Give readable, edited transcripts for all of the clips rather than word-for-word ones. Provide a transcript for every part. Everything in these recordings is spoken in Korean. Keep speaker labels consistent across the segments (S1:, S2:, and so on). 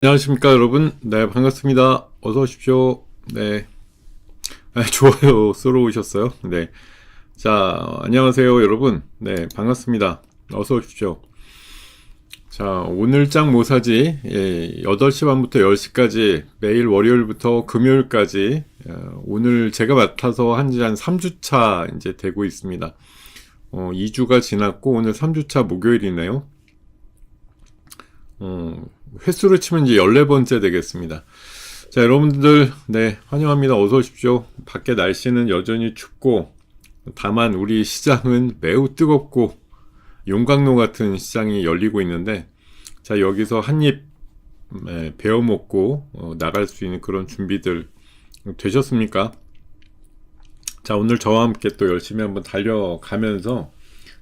S1: 안녕하십니까 여러분. 네, 반갑습니다. 어서 오십시오. 네. 좋아요 쏘러 오셨어요. 네. 자, 안녕하세요 여러분. 네, 반갑습니다. 어서 오십시오. 자, 오늘 장 모사지 8시 반부터 10시까지 매일 월요일부터 금요일까지 오늘 제가 맡아서 한지 한 3주차 이제 되고 있습니다. 2주가 지났고 오늘 3주차 목요일이네요. 횟수로 치면 이제 14번째 되겠습니다. 자, 여러분들, 네, 환영합니다. 어서 오십시오. 밖에 날씨는 여전히 춥고, 다만 우리 시장은 매우 뜨겁고, 용광로 같은 시장이 열리고 있는데, 자, 여기서 한 입 베어 먹고 나갈 수 있는 그런 준비들 되셨습니까? 자, 오늘 저와 함께 또 열심히 한번 달려가면서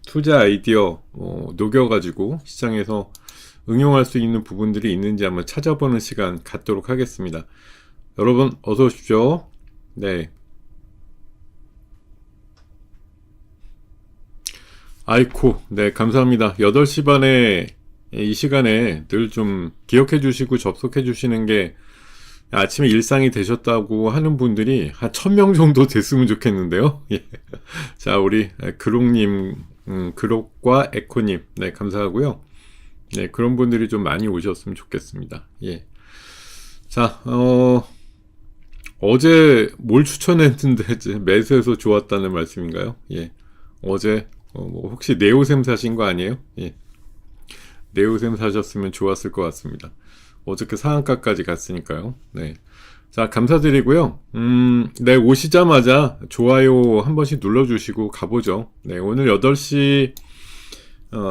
S1: 투자 아이디어 녹여가지고 시장에서 응용할 수 있는 부분들이 있는지 한번 찾아보는 시간 갖도록 하겠습니다. 여러분 어서 오십시오. 네. 아이코, 네, 감사합니다. 8시 반에 이 시간에 늘 좀 기억해 주시고 접속해 주시는 게 아침에 일상이 되셨다고 하는 분들이 한 1000명 정도 됐으면 좋겠는데요. 예. 자, 우리 그록님, 그록과 에코님, 네, 감사하고요. 네, 그런 분들이 좀 많이 오셨으면 좋겠습니다. 예. 자, 어제 뭘 추천했는데, 매수해서 좋았다는 말씀인가요? 예. 어제, 뭐 혹시 네오셈 사신 거 아니에요? 예. 네오셈 사셨으면 좋았을 것 같습니다. 어저께 상한가까지 갔으니까요. 네. 자, 감사드리고요. 네, 오시자마자 좋아요 한 번씩 눌러주시고 가보죠. 네, 오늘 8시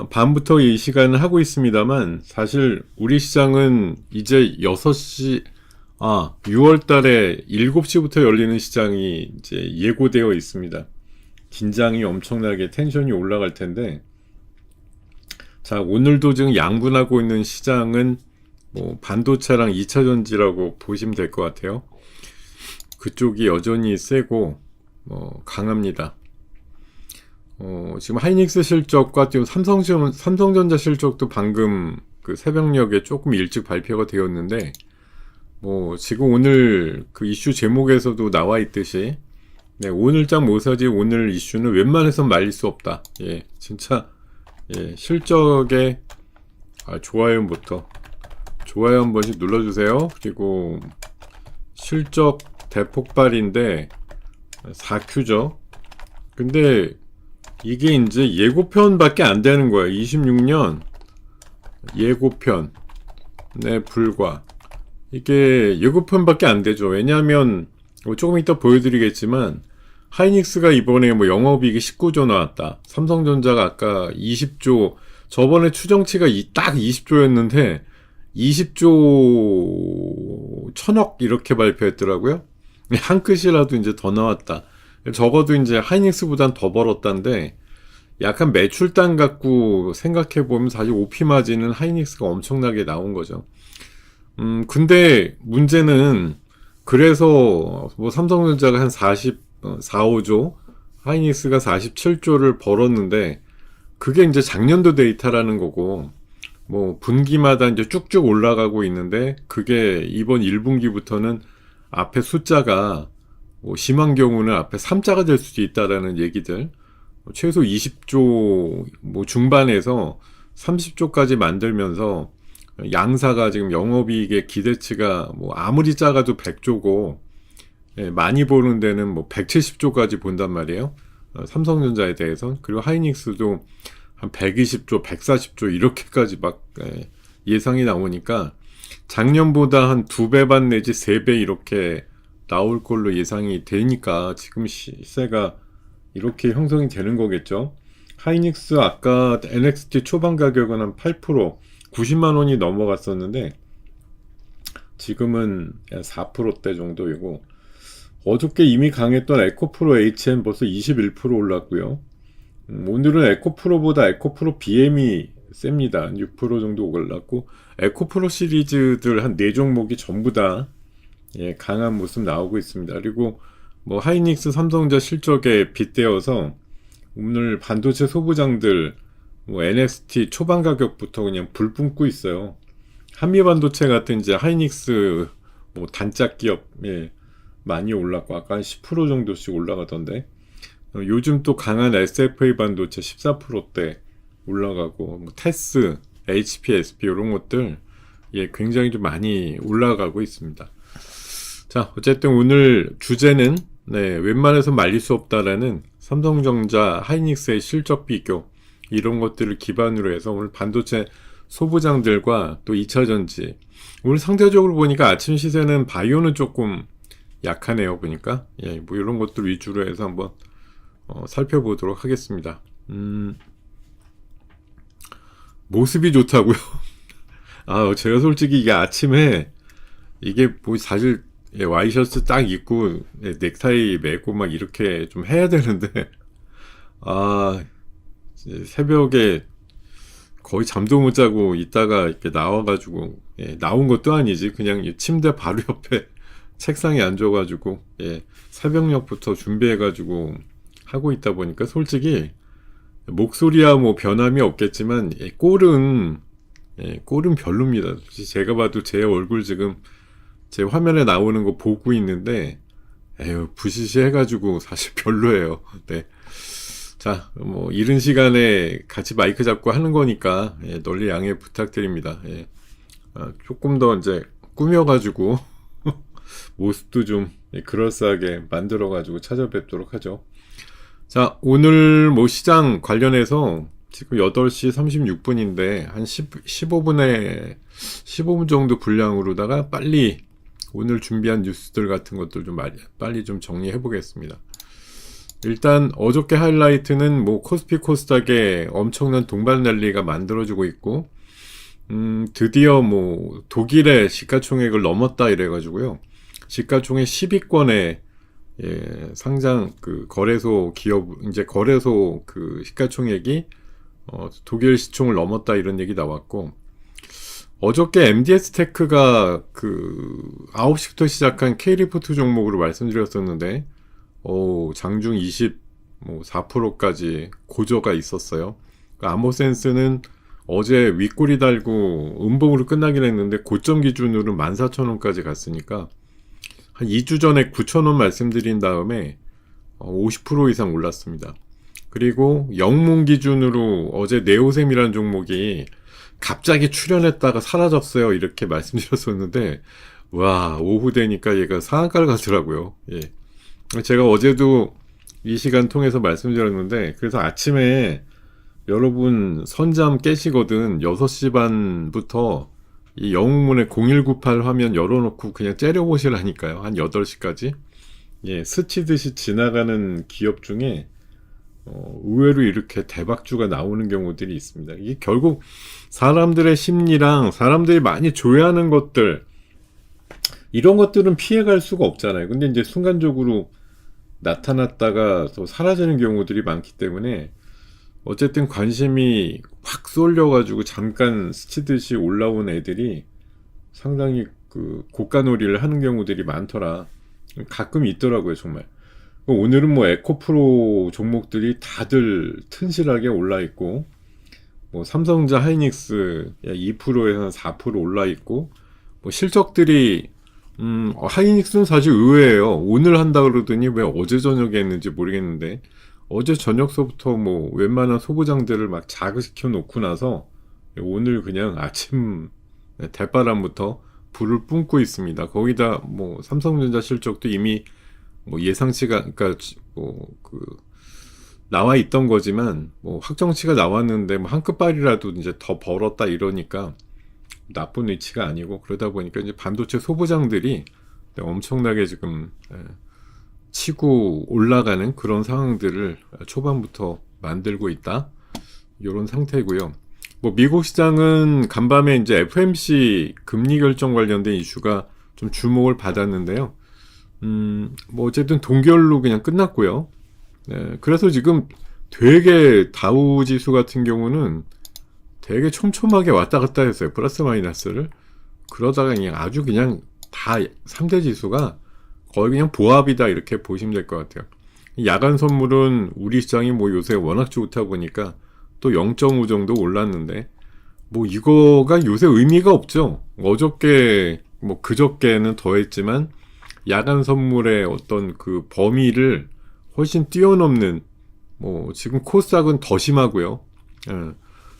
S1: 밤부터 이 시간을 하고 있습니다만 사실 우리 시장은 이제 6시 6월 달에 7시부터 열리는 시장이 이제 예고되어 있습니다. 긴장이 엄청나게 텐션이 올라갈 텐데 자, 오늘도 지금 양분하고 있는 시장은 뭐 반도체랑 2차전지라고 보시면 될 것 같아요. 그쪽이 여전히 세고 강합니다. 지금 하이닉스 실적과 지금 삼성전자 실적도 방금 그 새벽녘에 조금 일찍 발표가 되었는데, 지금 오늘 그 이슈 제목에서도 나와 있듯이, 네, 오늘장 모사지 오늘 이슈는 웬만해선 말릴 수 없다. 예, 진짜, 예, 실적에, 좋아요 한 번씩 눌러주세요. 그리고 실적 대폭발인데, 4Q죠. 근데, 이게 이제 예고편밖에 안 되는 거예요. 26년 예고편 불과 이게 예고편밖에 안 되죠. 왜냐하면 조금 이따 보여드리겠지만 하이닉스가 이번에 영업이익이 19조 나왔다. 삼성전자가 아까 20조 저번에 추정치가 딱 20조였는데 20조 천억 이렇게 발표했더라고요. 한 끗이라도 이제 더 나왔다. 적어도 이제 하이닉스보단 더 벌었다는데 약간 매출당 갖고 생각해보면 사실 OP 마진은 하이닉스가 엄청나게 나온 거죠. 근데 문제는 그래서 삼성전자가 한 44~5조 하이닉스가 47조를 벌었는데 그게 이제 작년도 데이터라는 거고 분기마다 이제 쭉쭉 올라가고 있는데 그게 이번 1분기부터는 앞에 숫자가 심한 경우는 앞에 3자가 될 수도 있다라는 얘기들, 최소 20조 중반에서 30조까지 만들면서 양사가 지금 영업이익의 기대치가 아무리 작아도 100조고 많이 보는 데는 170조까지 본단 말이에요. 삼성전자에 대해서. 그리고 하이닉스도 한 120조, 140조 이렇게까지 예상이 나오니까 작년보다 한 2배 반 내지 3배 이렇게 나올 걸로 예상이 되니까 지금 시세가 이렇게 형성이 되는 거겠죠. 하이닉스 아까 NXT 초반 가격은 한 8%, 90만 원이 넘어갔었는데 지금은 4%대 정도이고 어저께 이미 강했던 에코프로 HM 벌써 21% 올랐고요. 오늘은 에코프로보다 에코프로 BM이 셉니다. 6% 정도 올랐고 에코프로 시리즈들 한 4종목이 전부 다 강한 모습 나오고 있습니다. 그리고 하이닉스 삼성전자 실적에 빗대어서 오늘 반도체 소부장들 NXT 초반 가격부터 그냥 불 뿜고 있어요. 한미반도체 같은 이제 하이닉스 뭐 단짝 기업 많이 올랐고 아까 한 10% 정도씩 올라가던데 요즘 또 강한 SFA 반도체 14%대 올라가고 뭐 테스, HP, SP 이런 것들 굉장히 좀 많이 올라가고 있습니다. 자, 어쨌든 오늘 주제는 웬만해서 말릴 수 없다라는 삼성전자, 하이닉스의 실적 비교 이런 것들을 기반으로 해서 오늘 반도체 소부장들과 또 2차전지 오늘 상대적으로 보니까 아침 시세는 바이오는 조금 약하네요 보니까 뭐 이런 것들 위주로 해서 한번 살펴보도록 하겠습니다. 모습이 좋다고요? 제가 솔직히 이게 아침에 이게 뭐 사실 와이셔츠 딱 입고 넥타이 매고 막 이렇게 좀 해야 되는데 새벽에 거의 잠도 못 자고 있다가 이렇게 나와가지고 나온 것도 아니지 그냥 침대 바로 옆에 책상에 앉아가지고 새벽녘부터 준비해가지고 하고 있다 보니까 솔직히 목소리야 뭐 변함이 없겠지만 꼴은 별로입니다. 제가 봐도 제 얼굴 지금 제 화면에 나오는 거 보고 있는데 부시시 해가지고 사실 별로예요. 자, 뭐 이른 시간에 같이 마이크 잡고 하는 거니까 널리 양해 부탁드립니다. 조금 더 이제 꾸며가지고 모습도 좀 그럴싸하게 만들어가지고 찾아뵙도록 하죠. 자, 오늘 뭐 시장 관련해서 지금 8시 36분인데 한 15분 정도 분량으로다가 빨리 오늘 준비한 뉴스들 같은 것들 좀 빨리 좀 정리해 보겠습니다. 일단 어저께 하이라이트는 뭐 코스피 코스닥에 엄청난 동반 랠리가 만들어지고 있고 드디어 뭐 독일의 시가총액을 넘었다 이래가지고요. 시가총액 10위권에 상장 그 거래소 기업 이제 거래소 그 시가총액이 독일 시총을 넘었다 이런 얘기 나왔고 어저께 MDS 테크가 그 9시부터 시작한 K리포트 종목으로 말씀드렸었는데 장중 24%까지 고저가 있었어요. 아모센스는 어제 윗꼬리 달고 음봉으로 끝나긴 했는데 고점 기준으로 14,000원까지 갔으니까 한 2주 전에 9,000원 말씀드린 다음에 50% 이상 올랐습니다. 그리고 영문 기준으로 어제 네오셈이라는 종목이 갑자기 출현했다가 사라졌어요. 이렇게 말씀드렸었는데 와 오후 되니까 얘가 상한가를 가더라고요. 제가 어제도 이 시간 통해서 말씀드렸는데 그래서 아침에 여러분 선잠 깨시거든 6시 반부터 이 영웅문의 0198 화면 열어놓고 그냥 째려보시라니까요. 한 8시까지 스치듯이 지나가는 기업 중에 의외로 이렇게 대박주가 나오는 경우들이 있습니다. 이게 결국 사람들의 심리랑 사람들이 많이 조회하는 것들 이런 것들은 피해갈 수가 없잖아요. 근데 이제 순간적으로 나타났다가 또 사라지는 경우들이 많기 때문에 어쨌든 관심이 확 쏠려가지고 잠깐 스치듯이 올라온 애들이 상당히 그 고가놀이를 하는 경우들이 많더라. 가끔 있더라고요, 정말. 오늘은 뭐 에코프로 종목들이 다들 튼실하게 올라 있고, 뭐 삼성전자 하이닉스 2%에서 4% 올라 있고, 뭐 실적들이 하이닉스는 사실 의외예요. 오늘 한다 그러더니 왜 어제 저녁에 했는지 모르겠는데 어제 저녁서부터 뭐 웬만한 소부장들을 막 자극시켜 놓고 나서 오늘 그냥 아침 대바람부터 불을 뿜고 있습니다. 거기다 뭐 삼성전자 실적도 이미 뭐 예상치가 그러니까 뭐 그 나와 있던 거지만 뭐 확정치가 나왔는데 뭐 한 끗발이라도 이제 더 벌었다 이러니까 나쁜 위치가 아니고 그러다 보니까 이제 반도체 소부장들이 엄청나게 지금 치고 올라가는 그런 상황들을 초반부터 만들고 있다. 이런 상태고요. 뭐 미국 시장은 간밤에 이제 FMC 금리 결정 관련된 이슈가 좀 주목을 받았는데요. 뭐 어쨌든 동결로 그냥 끝났고요. 그래서 지금 되게 다우 지수 같은 경우는 되게 촘촘하게 왔다 갔다 했어요. 플러스 마이너스를. 그러다가 그냥 아주 그냥 다 3대 지수가 거의 그냥 보합이다 이렇게 보시면 될 것 같아요. 야간 선물은 우리 시장이 뭐 요새 워낙 좋다 보니까 또 0.5 정도 올랐는데 뭐 이거가 요새 의미가 없죠. 어저께 뭐 그저께는 더했지만 야간 선물의 어떤 그 범위를 훨씬 뛰어넘는 뭐 지금 코스닥은 더 심하고요. 예.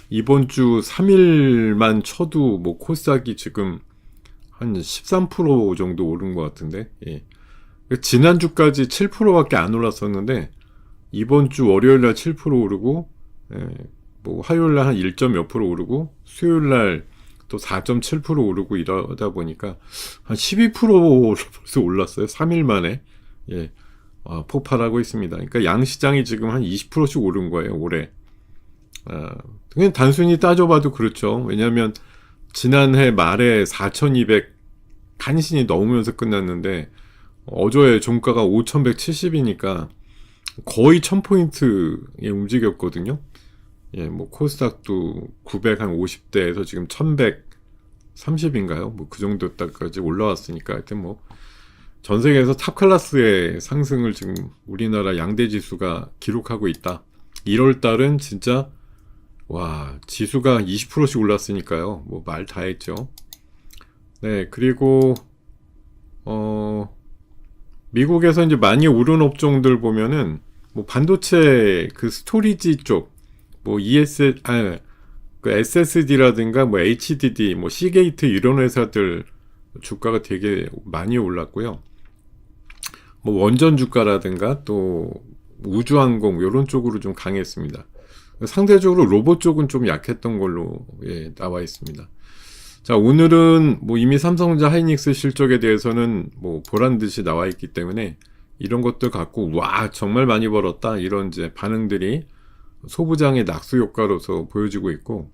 S1: 이번 주 3일만 쳐도 뭐 코스닥이 지금 한 13% 정도 오른 것 같은데, 예. 지난주까지 7%밖에 안 올랐었는데 이번 주 월요일날 7% 오르고, 예, 뭐 화요일날 한 1점 몇 프로 오르고 수요일날 또 4.7% 오르고 이러다 보니까 한 12% 벌써 올랐어요. 3일 만에. 예. 폭발하고 있습니다. 그러니까 양시장이 지금 한 20%씩 오른 거예요, 올해. 그냥 단순히 따져봐도 그렇죠. 왜냐하면 지난해 말에 4,200 간신히 넘으면서 끝났는데 어제 종가가 5,170이니까 거의 1,000포인트에 움직였거든요. 예, 뭐 코스닥도 950대에서 지금 1,130인가요? 뭐 그 정도까지 올라왔으니까 하여튼 뭐 전 세계에서 탑 클래스의 상승을 지금 우리나라 양대 지수가 기록하고 있다. 1월 달은 진짜 와, 지수가 20%씩 올랐으니까요. 뭐 말 다 했죠. 네, 그리고 미국에서 이제 많이 오른 업종들 보면은 뭐 반도체 그 스토리지 쪽, 뭐 그 SSD라든가 뭐 HDD, 뭐 시게이트 이런 회사들 주가가 되게 많이 올랐고요. 뭐 원전 주가라든가 또 우주항공 이런 쪽으로 좀 강했습니다. 상대적으로 로봇 쪽은 좀 약했던 걸로 예, 나와 있습니다. 자, 오늘은 뭐 이미 삼성전자 하이닉스 실적에 대해서는 뭐 보란 듯이 나와 있기 때문에 이런 것들 갖고 와 정말 많이 벌었다 이런 이제 반응들이 소부장의 낙수 효과로서 보여지고 있고,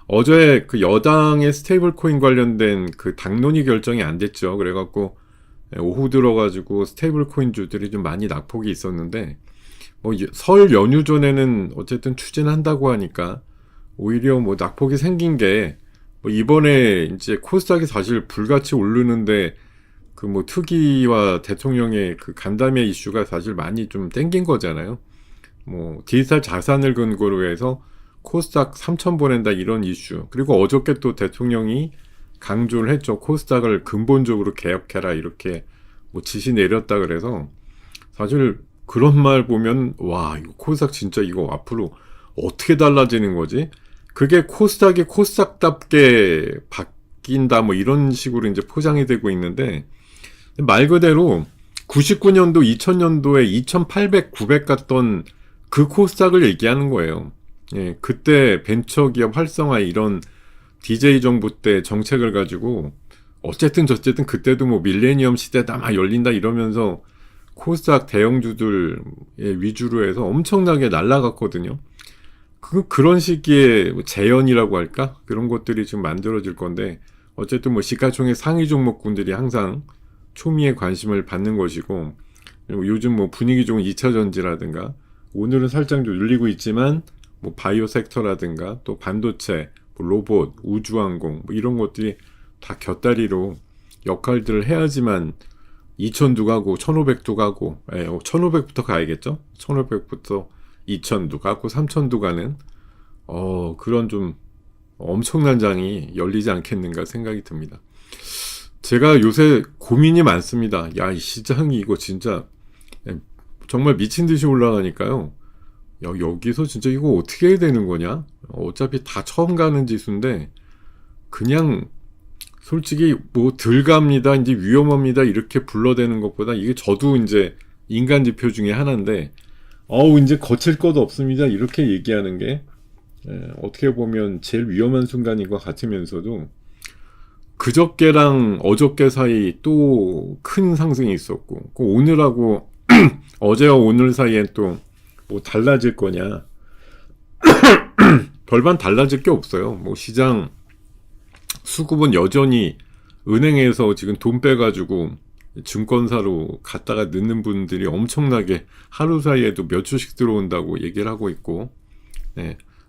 S1: 어제 그 여당의 스테이블 코인 관련된 그 당론이 결정이 안 됐죠. 그래갖고 오후 들어가지고 스테이블 코인 주들이 좀 많이 낙폭이 있었는데 뭐 설 연휴 전에는 어쨌든 추진한다고 하니까 오히려 뭐 낙폭이 생긴 게 뭐 이번에 이제 코스닥이 사실 불같이 오르는데 그 뭐 투기와 대통령의 그 간담회 이슈가 사실 많이 좀 땡긴 거잖아요. 뭐 디지털 자산을 근거로 해서 코스닥 3천 보낸다 이런 이슈, 그리고 어저께 또 대통령이 강조를 했죠. 코스닥을 근본적으로 개혁해라 이렇게 뭐 지시 내렸다 그래서 사실 그런 말 보면 와 이거 코스닥 진짜 이거 앞으로 어떻게 달라지는 거지? 그게 코스닥이 코스닥답게 바뀐다 뭐 이런 식으로 이제 포장이 되고 있는데 말 그대로 99년도 2000년도에 2800, 900 갔던 그 코스닥을 얘기하는 거예요. 예, 그때 벤처기업 활성화 이런 DJ 정부 때 정책을 가지고 어쨌든 저쨌든 그때도 뭐 밀레니엄 시대다 막 열린다 이러면서 코스닥 대형주들 위주로 해서 엄청나게 날아갔거든요. 그런 시기에 재현이라고 할까? 그런 것들이 지금 만들어질 건데 어쨌든 뭐 시가총액 상위 종목군들이 항상 초미의 관심을 받는 것이고, 그리고 요즘 뭐 분위기 좋은 2차 전지라든가 오늘은 살짝 좀 눌리고 있지만 뭐 바이오 섹터라든가 또 반도체, 뭐 로봇, 우주항공 뭐 이런 것들이 다 곁다리로 역할들을 해야지만 2000도 가고 1500도 가고 1500부터 가야겠죠? 1500부터 2000도 가고 3000도 가는 그런 좀 엄청난 장이 열리지 않겠는가 생각이 듭니다. 제가 요새 고민이 많습니다. 야, 이 시장이 이거 진짜 정말 미친 듯이 올라가니까요. 여기서 진짜 이거 어떻게 해야 되는 거냐? 어차피 다 처음 가는 지수인데 그냥 솔직히 뭐 덜 갑니다, 이제 위험합니다 이렇게 불러대는 것보다 이게 저도 이제 인간 지표 중에 하나인데 이제 거칠 것도 없습니다 이렇게 얘기하는 게 어떻게 보면 제일 위험한 순간인 것 같으면서도 그저께랑 어저께 사이 또 큰 상승이 있었고 오늘하고 어제와 오늘 사이엔 또 뭐 달라질 거냐? 별반 달라질 게 없어요. 뭐 시장 수급은 여전히 은행에서 지금 돈 빼가지고 증권사로 갔다가 넣는 분들이 엄청나게 하루 사이에도 몇 주씩 들어온다고 얘기를 하고 있고,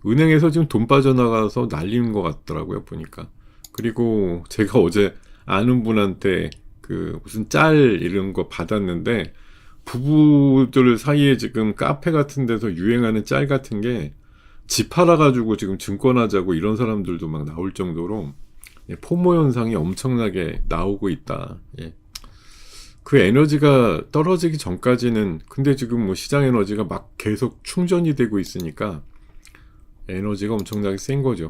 S1: 은행에서 지금 돈 빠져나가서 날리는 것 같더라고요, 보니까. 그리고 제가 어제 아는 분한테 그 무슨 짤 이런 거 받았는데 부부들 사이에 지금 카페 같은 데서 유행하는 짤 같은 게 집 팔아가지고 지금 증권하자고 이런 사람들도 막 나올 정도로 포모 현상이 엄청나게 나오고 있다. 예. 그 에너지가 떨어지기 전까지는 근데 지금 뭐 시장 에너지가 막 계속 충전이 되고 있으니까 에너지가 엄청나게 센 거죠.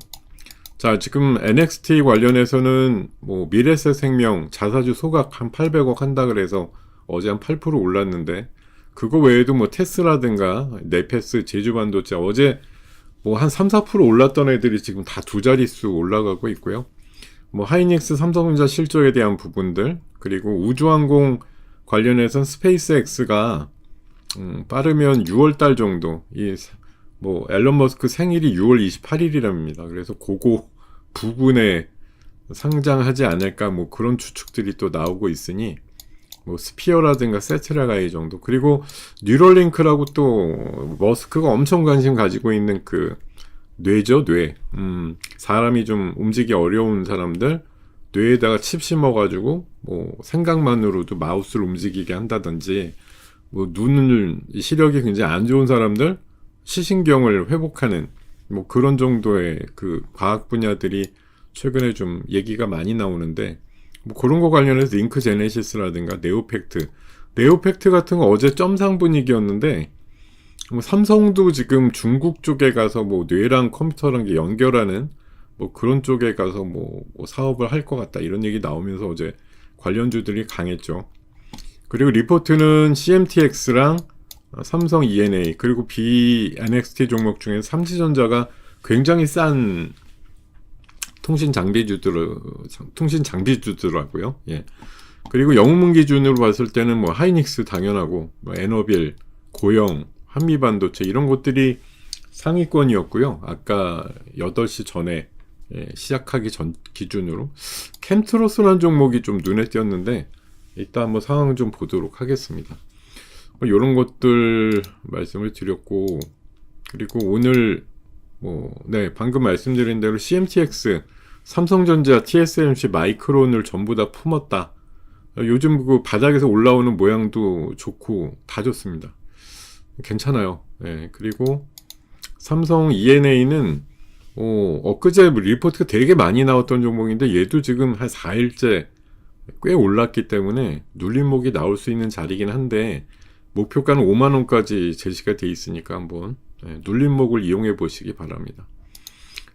S1: 자, 지금 NXT 관련해서는 뭐 미래에셋생명 자사주 소각 한 800억 한다 그래서 어제 한 8% 올랐는데 그거 외에도 뭐 테스라든가 네페스 제주반도체 어제 뭐 한 3, 4% 올랐던 애들이 지금 다 두 자릿수 올라가고 있고요. 뭐 하이닉스 삼성전자 실적에 대한 부분들 그리고 우주항공 관련해서는 스페이스X가 빠르면 6월달 정도 이 뭐 앨런 머스크 생일이 6월 28일이랍니다. 그래서 그거 부근에 상장하지 않을까 뭐 그런 추측들이 또 나오고 있으니 뭐 스피어라든가 세트라가이 정도 그리고 뉴럴링크라고 또 머스크가 엄청 관심 가지고 있는 그 뇌죠 뇌 사람이 좀 움직이기 어려운 사람들 뇌에다가 칩 심어가지고 뭐 생각만으로도 마우스를 움직이게 한다든지 뭐 눈을 시력이 굉장히 안 좋은 사람들 시신경을 회복하는 뭐 그런 정도의 그 과학 분야들이 최근에 좀 얘기가 많이 나오는데 뭐 그런 거 관련해서 링크 제네시스라든가 네오팩트 같은 거 어제 점상 분위기였는데 뭐 삼성도 지금 중국 쪽에 가서 뭐 뇌랑 컴퓨터랑 연결하는 뭐 그런 쪽에 가서 뭐 사업을 할 것 같다 이런 얘기 나오면서 어제 관련주들이 강했죠. 그리고 리포트는 CMTX랑 삼성 ENA 그리고 BNXT 종목 중에 삼지전자가 굉장히 싼 통신 장비주더라고요. 예. 그리고 영문 기준으로 봤을 때는 뭐 하이닉스 당연하고 뭐 에너빌, 고영, 한미반도체 이런 것들이 상위권이었고요. 아까 8시 전에 시작하기 전 기준으로 캠트로스라는 종목이 좀 눈에 띄었는데 이따 한번 상황 좀 보도록 하겠습니다. 이런 것들 말씀을 드렸고 그리고 오늘 방금 말씀드린 대로 CMTX, 삼성전자, TSMC, 마이크론을 전부 다 품었다. 요즘 그 바닥에서 올라오는 모양도 좋고 다 좋습니다. 괜찮아요. 예, 그리고 삼성 ENA는 엊그제 리포트가 되게 많이 나왔던 종목인데 얘도 지금 한 4일째 꽤 올랐기 때문에 눌림목이 나올 수 있는 자리긴 한데 목표가는 5만원까지 제시가 돼 있으니까 한번 눌림목을 이용해 보시기 바랍니다.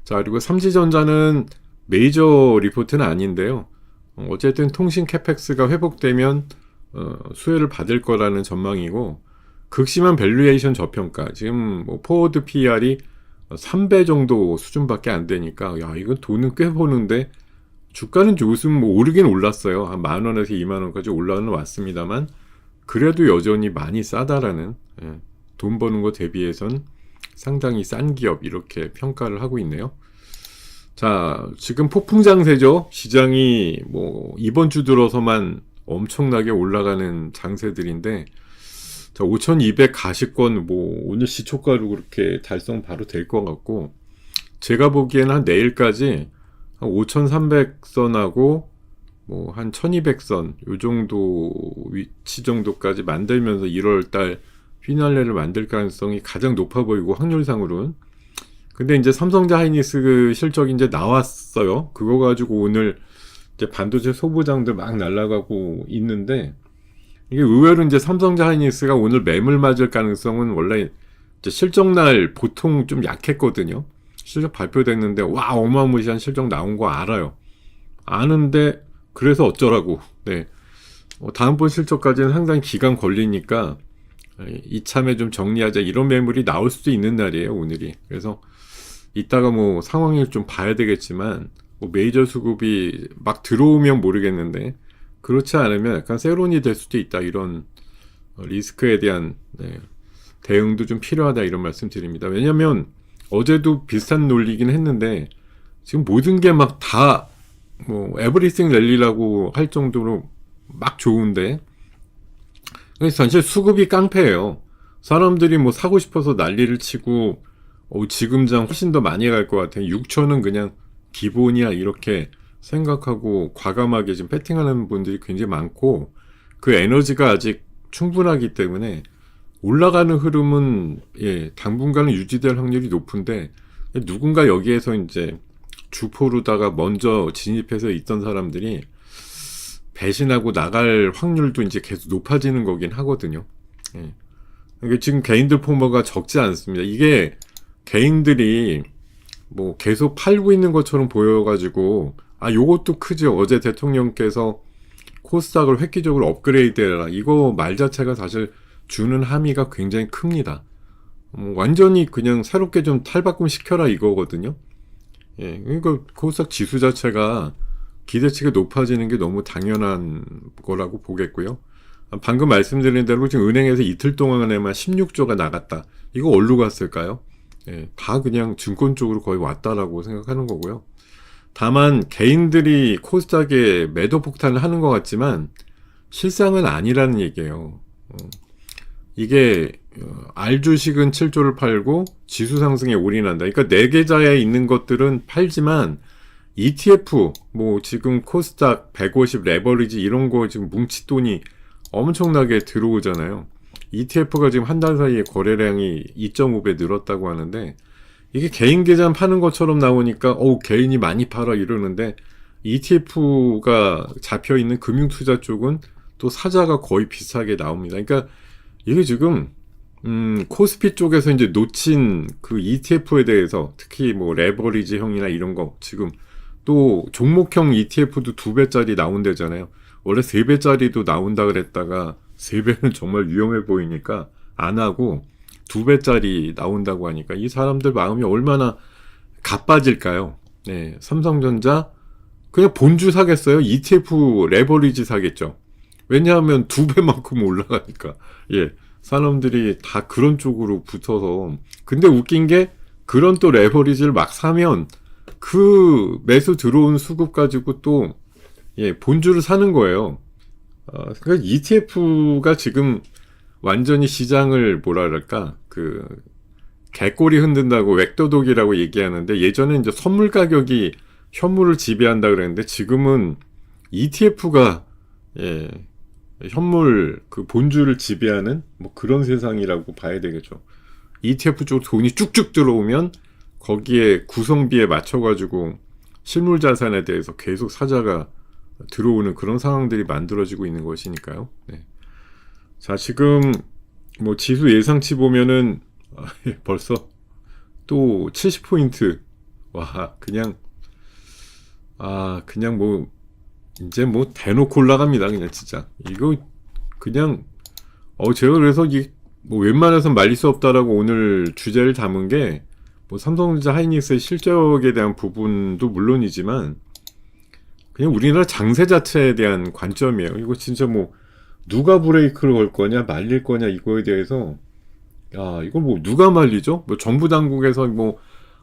S1: 자, 그리고 삼지전자는 메이저 리포트는 아닌데요. 어쨌든 통신 캐펙스가 회복되면 수혜를 받을 거라는 전망이고 극심한 밸류에이션 저평가 지금 뭐 포워드 PR이 3배 정도 수준밖에 안 되니까 야 이건 돈은 꽤 버는데 주가는 요즘 뭐 오르긴 올랐어요. 한 10,000원에서 20,000원까지 올라는 왔습니다만 그래도 여전히 많이 싸다라는 돈 버는 거 대비해선 상당히 싼 기업 이렇게 평가를 하고 있네요. 자, 지금 폭풍장세죠. 시장이 뭐 이번 주 들어서만 엄청나게 올라가는 장세들인데 자, 5,200 가시권 뭐 오늘 시초가로 그렇게 달성 바로 될 것 같고 제가 보기에는 한 내일까지 한 5,300선하고 뭐 한 1,200선 요 정도 위치 정도까지 만들면서 1월달 피날레를 만들 가능성이 가장 높아 보이고 확률상으로는 근데 이제 삼성전자 하이닉스 그 실적이 이제 나왔어요. 그거 가지고 오늘 이제 반도체 소부장들 막 날아가고 있는데 이게 의외로 이제 삼성전자 하이닉스가 오늘 매물 맞을 가능성은 원래 이제 실적날 보통 좀 약했거든요. 실적 발표됐는데 와 어마무시한 실적 나온 거 알아요. 아는데 그래서 어쩌라고. 네. 다음번 실적까지는 상당히 기간 걸리니까 이참에 좀 정리하자 이런 매물이 나올 수도 있는 날이에요 오늘이. 그래서 이따가 뭐 상황을 좀 봐야 되겠지만 뭐 메이저 수급이 막 들어오면 모르겠는데 그렇지 않으면 약간 세론이 될 수도 있다 이런 리스크에 대한 대응도 좀 필요하다 이런 말씀 드립니다. 왜냐면 어제도 비슷한 논리긴 했는데 지금 모든 게 막 다 뭐 에브리띵 랠리라고 할 정도로 막 좋은데 그래서 전체 수급이 깡패예요. 사람들이 뭐 사고 싶어서 난리를 치고 지금장 훨씬 더 많이 갈 것 같아요. 6천은 그냥 기본이야 이렇게 생각하고 과감하게 지금 패팅하는 분들이 굉장히 많고 그 에너지가 아직 충분하기 때문에 올라가는 흐름은 당분간은 유지될 확률이 높은데 누군가 여기에서 이제 주포로다가 먼저 진입해서 있던 사람들이 배신하고 나갈 확률도 이제 계속 높아지는 거긴 하거든요. 예. 이게 지금 개인들 포머가 적지 않습니다. 이게 개인들이 뭐 계속 팔고 있는 것처럼 보여가지고 요것도 크죠. 어제 대통령께서 코스닥을 획기적으로 업그레이드해라. 이거 말 자체가 사실 주는 함의가 굉장히 큽니다. 완전히 그냥 새롭게 좀 탈바꿈 시켜라 이거거든요. 예, 그러니까 코스닥 지수 자체가 기대치가 높아지는 게 너무 당연한 거라고 보겠고요. 방금 말씀드린 대로 지금 은행에서 이틀 동안에만 16조가 나갔다. 이거 어디로 갔을까요? 예, 다 그냥 증권 쪽으로 거의 왔다라고 생각하는 거고요. 다만 개인들이 코스닥에 매도 폭탄을 하는 것 같지만 실상은 아니라는 얘기예요. 이게 R 주식은 7조를 팔고 지수 상승에 올인한다. 그러니까 내 계좌에 있는 것들은 팔지만 ETF 뭐 지금 코스닥 150 레버리지 이런 거 지금 뭉치 돈이 엄청나게 들어오잖아요. ETF가 지금 한 달 사이에 거래량이 2.5배 늘었다고 하는데 이게 개인 계좌 파는 것처럼 나오니까 개인이 많이 팔아 이러는데 ETF가 잡혀있는 금융투자 쪽은 또 사자가 거의 비슷하게 나옵니다. 그러니까 이게 지금 코스피 쪽에서 이제 놓친 그 ETF에 대해서 특히 뭐 레버리지형이나 이런 거 지금 또 종목형 ETF도 2배짜리 나온대잖아요. 원래 3배짜리도 나온다 그랬다가 3배는 정말 위험해 보이니까 안 하고 2배짜리 나온다고 하니까 이 사람들 마음이 얼마나 가빠질까요? 네, 삼성전자 그냥 본주 사겠어요? ETF 레버리지 사겠죠? 왜냐하면 2배만큼 올라가니까. 예, 사람들이 다 그런 쪽으로 붙어서. 근데 웃긴 게 그런 또 레버리지를 막 사면 그 매수 들어온 수급 가지고 또 본주를 사는 거예요. 그러니까 ETF가 지금 완전히 시장을 뭐랄까 그 개꼬리 흔든다고 웩도독이라고 얘기하는데 예전에 이제 선물 가격이 현물을 지배한다 그랬는데 지금은 ETF가 현물 그 본주를 지배하는 뭐 그런 세상이라고 봐야 되겠죠. ETF 쪽 돈이 쭉쭉 들어오면 거기에 구성비에 맞춰가지고 실물 자산에 대해서 계속 사자가 들어오는 그런 상황들이 만들어지고 있는 것이니까요. 네. 자, 지금 뭐 지수 예상치 보면은 벌써 또 70포인트. 와, 그냥 뭐 이제 뭐 대놓고 올라갑니다. 그냥 진짜. 이거 그냥 제가 그래서 뭐 웬만해선 말릴 수 없다라고 오늘 주제를 담은 게 뭐 삼성전자 하이닉스의 실적에 대한 부분도 물론이지만 그냥 우리나라 장세 자체에 대한 관점이에요. 이거 진짜 뭐 누가 브레이크를 걸 거냐 말릴 거냐 이거에 대해서 이걸 뭐 누가 말리죠? 뭐 정부 당국에서 뭐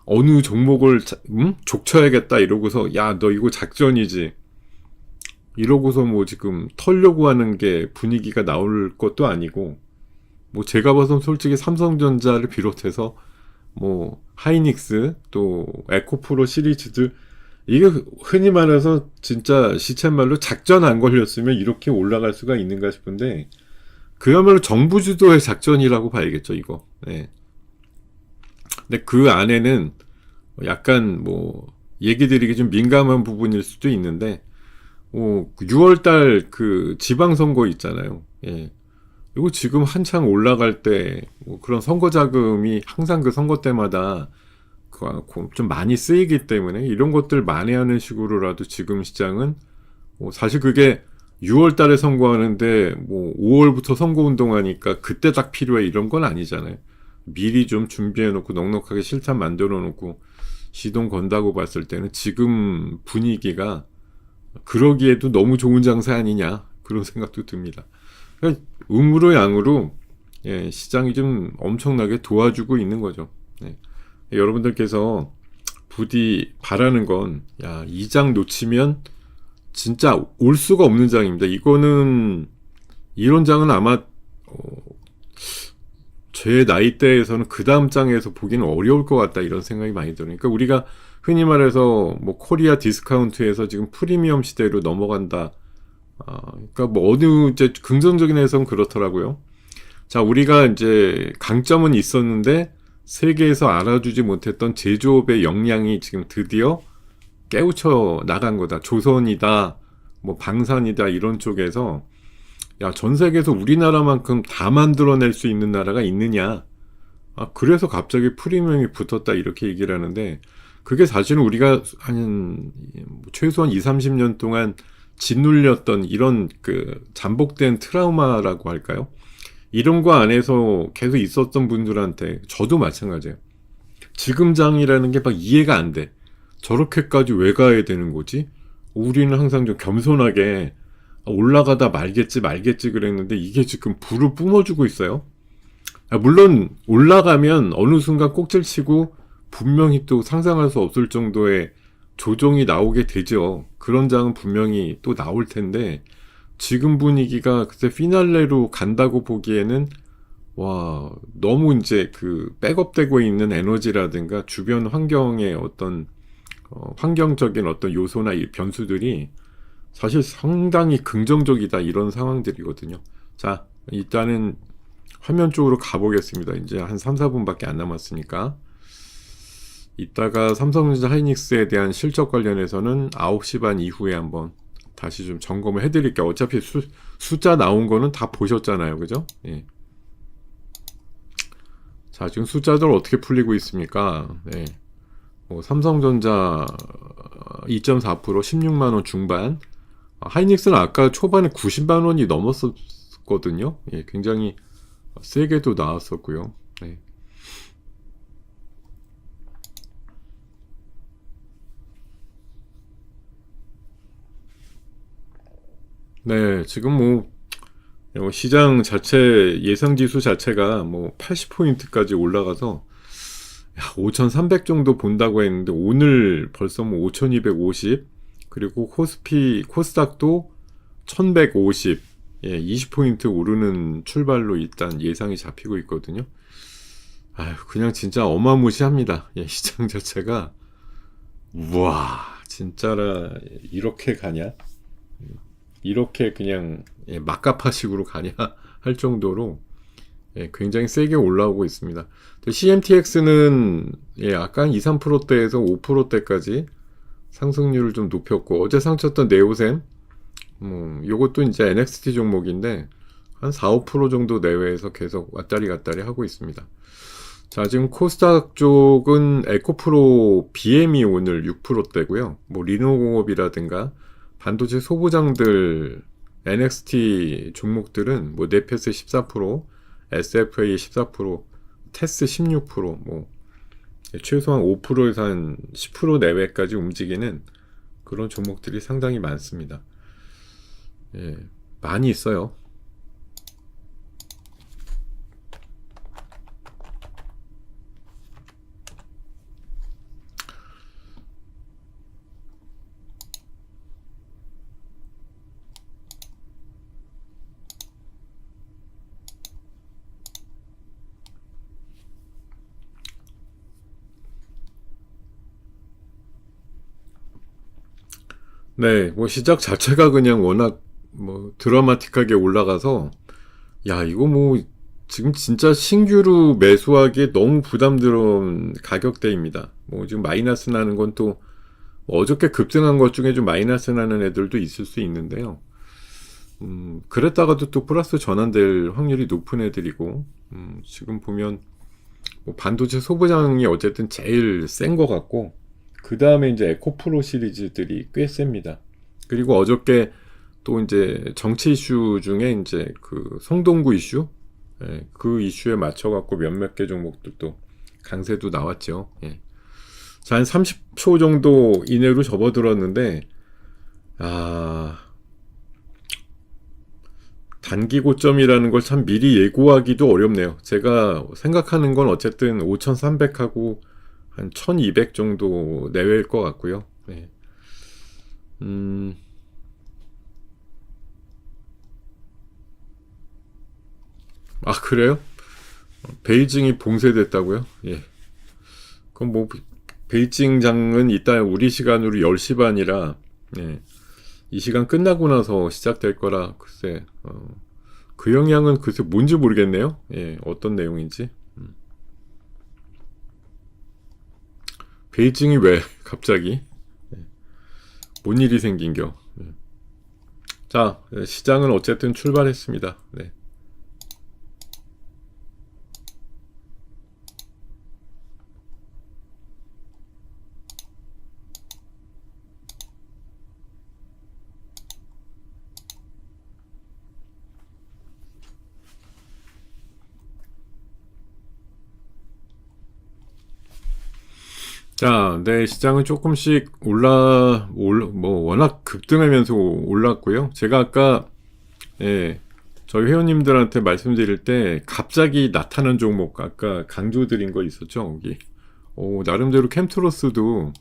S1: 어느 종목을 족쳐야겠다 이러고서 너 이거 작전이지 이러고서 뭐 지금 털려고 하는 게 분위기가 나올 것도 아니고 뭐 제가 봐선 솔직히 삼성전자를 비롯해서 뭐 하이닉스 또 에코프로 시리즈들 이게 흔히 말해서 진짜 시쳇말로 작전 안 걸렸으면 이렇게 올라갈 수가 있는가 싶은데 그야말로 정부 주도의 작전이라고 봐야겠죠 이거. 네. 근데 그 안에는 약간 뭐 얘기 드리기 좀 민감한 부분일 수도 있는데 6월달 그 지방선거 있잖아요. 예. 이거 지금 한창 올라갈 때 뭐 그런 선거 자금이 항상 그 선거 때마다 좀 많이 쓰이기 때문에 이런 것들 만회하는 식으로라도 지금 시장은 사실 그게 6월 달에 선거하는데 뭐 5월부터 선거운동하니까 그때 딱 필요해 이런 건 아니잖아요. 미리 좀 준비해놓고 넉넉하게 실탄 만들어놓고 시동 건다고 봤을 때는 지금 분위기가 그러기에도 너무 좋은 장사 아니냐 그런 생각도 듭니다. 그러니까 음으로 양으로 시장이 좀 엄청나게 도와주고 있는 거죠. 여러분들께서 부디 바라는 건 이 장 놓치면 진짜 올 수가 없는 장입니다. 이거는 이런 장은 아마 제 나이대에서는 그 다음 장에서 보기는 어려울 것 같다 이런 생각이 많이 들어요. 그러니까 우리가 흔히 말해서 뭐 코리아 디스카운트에서 지금 프리미엄 시대로 넘어간다. 그러니까 뭐 어느 이제 긍정적인 해석은 그렇더라고요. 자, 우리가 이제 강점은 있었는데 세계에서 알아주지 못했던 제조업의 역량이 지금 드디어 깨우쳐 나간 거다. 조선이다, 뭐 방산이다 이런 쪽에서 야, 전 세계에서 우리나라만큼 다 만들어낼 수 있는 나라가 있느냐? 아, 그래서 갑자기 프리미엄이 붙었다 이렇게 얘기를 하는데 그게 사실은 우리가 한 최소한 2, 30년 동안 짓눌렸던 이런 그 잠복된 트라우마라고 할까요? 이런 거 안에서 계속 있었던 분들한테 저도 마찬가지예요. 지금장이라는 게 막 이해가 안 돼. 저렇게까지 왜 가야 되는 거지? 우리는 항상 좀 겸손하게 올라가다 말겠지 그랬는데 이게 지금 불을 뿜어주고 있어요. 물론 올라가면 어느 순간 꼭지치고 분명히 또 상상할 수 없을 정도의 조정이 나오게 되죠. 그런 장은 분명히 또 나올 텐데 지금 분위기가 그때 피날레로 간다고 보기에는 와, 너무 이제 그 백업되고 있는 에너지라든가 주변 환경의 어떤 환경적인 어떤 요소나 이 변수들이 사실 상당히 긍정적이다 이런 상황들이거든요. 자, 일단은 화면 쪽으로 가보겠습니다. 이제 한 3, 4분밖에 안 남았으니까. 이따가 삼성전자 하이닉스에 대한 실적 관련해서는 9시 반 이후에 한번 다시 좀 점검을 해드릴게요. 어차피 숫자 나온 거는 다 보셨잖아요. 그죠? 예. 자, 지금 숫자들 어떻게 풀리고 있습니까? 네. 뭐 삼성전자 2.4% 16만원 중반. 하이닉스는 아까 초반에 90만원이 넘었었거든요. 예, 굉장히 세게도 나왔었고요. 네. 네, 지금 뭐 시장 자체 예상 지수 자체가 뭐 80포인트까지 올라가서 5,300 정도 본다고 했는데 오늘 벌써 뭐 5,250 그리고 코스닥도 1,150 예, 20포인트 오르는 출발로 일단 예상이 잡히고 있거든요. 아휴, 그냥 진짜 어마무시합니다. 예, 시장 자체가 우와, 진짜라 이렇게 가냐? 이렇게 그냥 예, 막가파식으로 가냐 할 정도로 예, 굉장히 세게 올라오고 있습니다. CMTX는 예, 약간 2, 3%대에서 5%대까지 상승률을 좀 높였고 어제 상쳤던 네오셈 요것도 이제 NXT 종목인데 한 4, 5% 정도 내외에서 계속 왔다리 갔다리 하고 있습니다. 자, 지금 코스닥 쪽은 에코프로 BM이 오늘 6%대고요. 뭐 리노공업이라든가 반도체 소부장들 NXT 종목들은 뭐 네페스 14%, SFA 14%, 테스 16%뭐 최소한 5%에서 한 10% 내외까지 움직이는 그런 종목들이 상당히 많습니다. 예, 많이 있어요. 네, 뭐 시작 자체가 그냥 워낙 뭐 드라마틱하게 올라가서 야, 이거 뭐 지금 진짜 신규로 매수하기에 너무 부담스러운 가격대입니다. 뭐 지금 마이너스 나는 건 또 어저께 급등한 것 중에 좀 마이너스 나는 애들도 있을 수 있는데요. 그랬다가도 또 플러스 전환될 확률이 높은 애들이고, 지금 보면 뭐 반도체 소부장이 어쨌든 제일 센 것 같고, 그 다음에 이제 에코프로 시리즈들이 꽤 셉니다. 그리고 어저께 또 이제 정치 이슈 중에 이제 그 성동구 이슈, 예, 그 이슈에 맞춰갖고 몇몇 개 종목들도 강세도 나왔죠. 예. 자, 한 30초 정도 이내로 접어들었는데, 단기 고점이라는 걸 참 미리 예고하기도 어렵네요. 제가 생각하는 건 어쨌든 5,300하고 한 1,200 정도 내외일 것 같고요. 네. 아, 그래요? 베이징이 봉쇄됐다고요? 예. 그럼 뭐 베이징 장은 이따 우리 시간으로 10시 반이라 예. 이 시간 끝나고 나서 시작될 거라 글쎄 그 영향은 글쎄 뭔지 모르겠네요. 예, 어떤 내용인지. 베이징이 왜 갑자기 뭔 일이 생긴겨. 자, 시장은 어쨌든 출발했습니다. 네. 자, 네, 시장은 조금씩 뭐, 워낙 급등하면서 올랐고요. 제가 아까, 예, 저희 회원님들한테 말씀드릴 때, 갑자기 나타난 종목, 아까 강조드린 거 있었죠, 여기. 나름대로 캠트로스도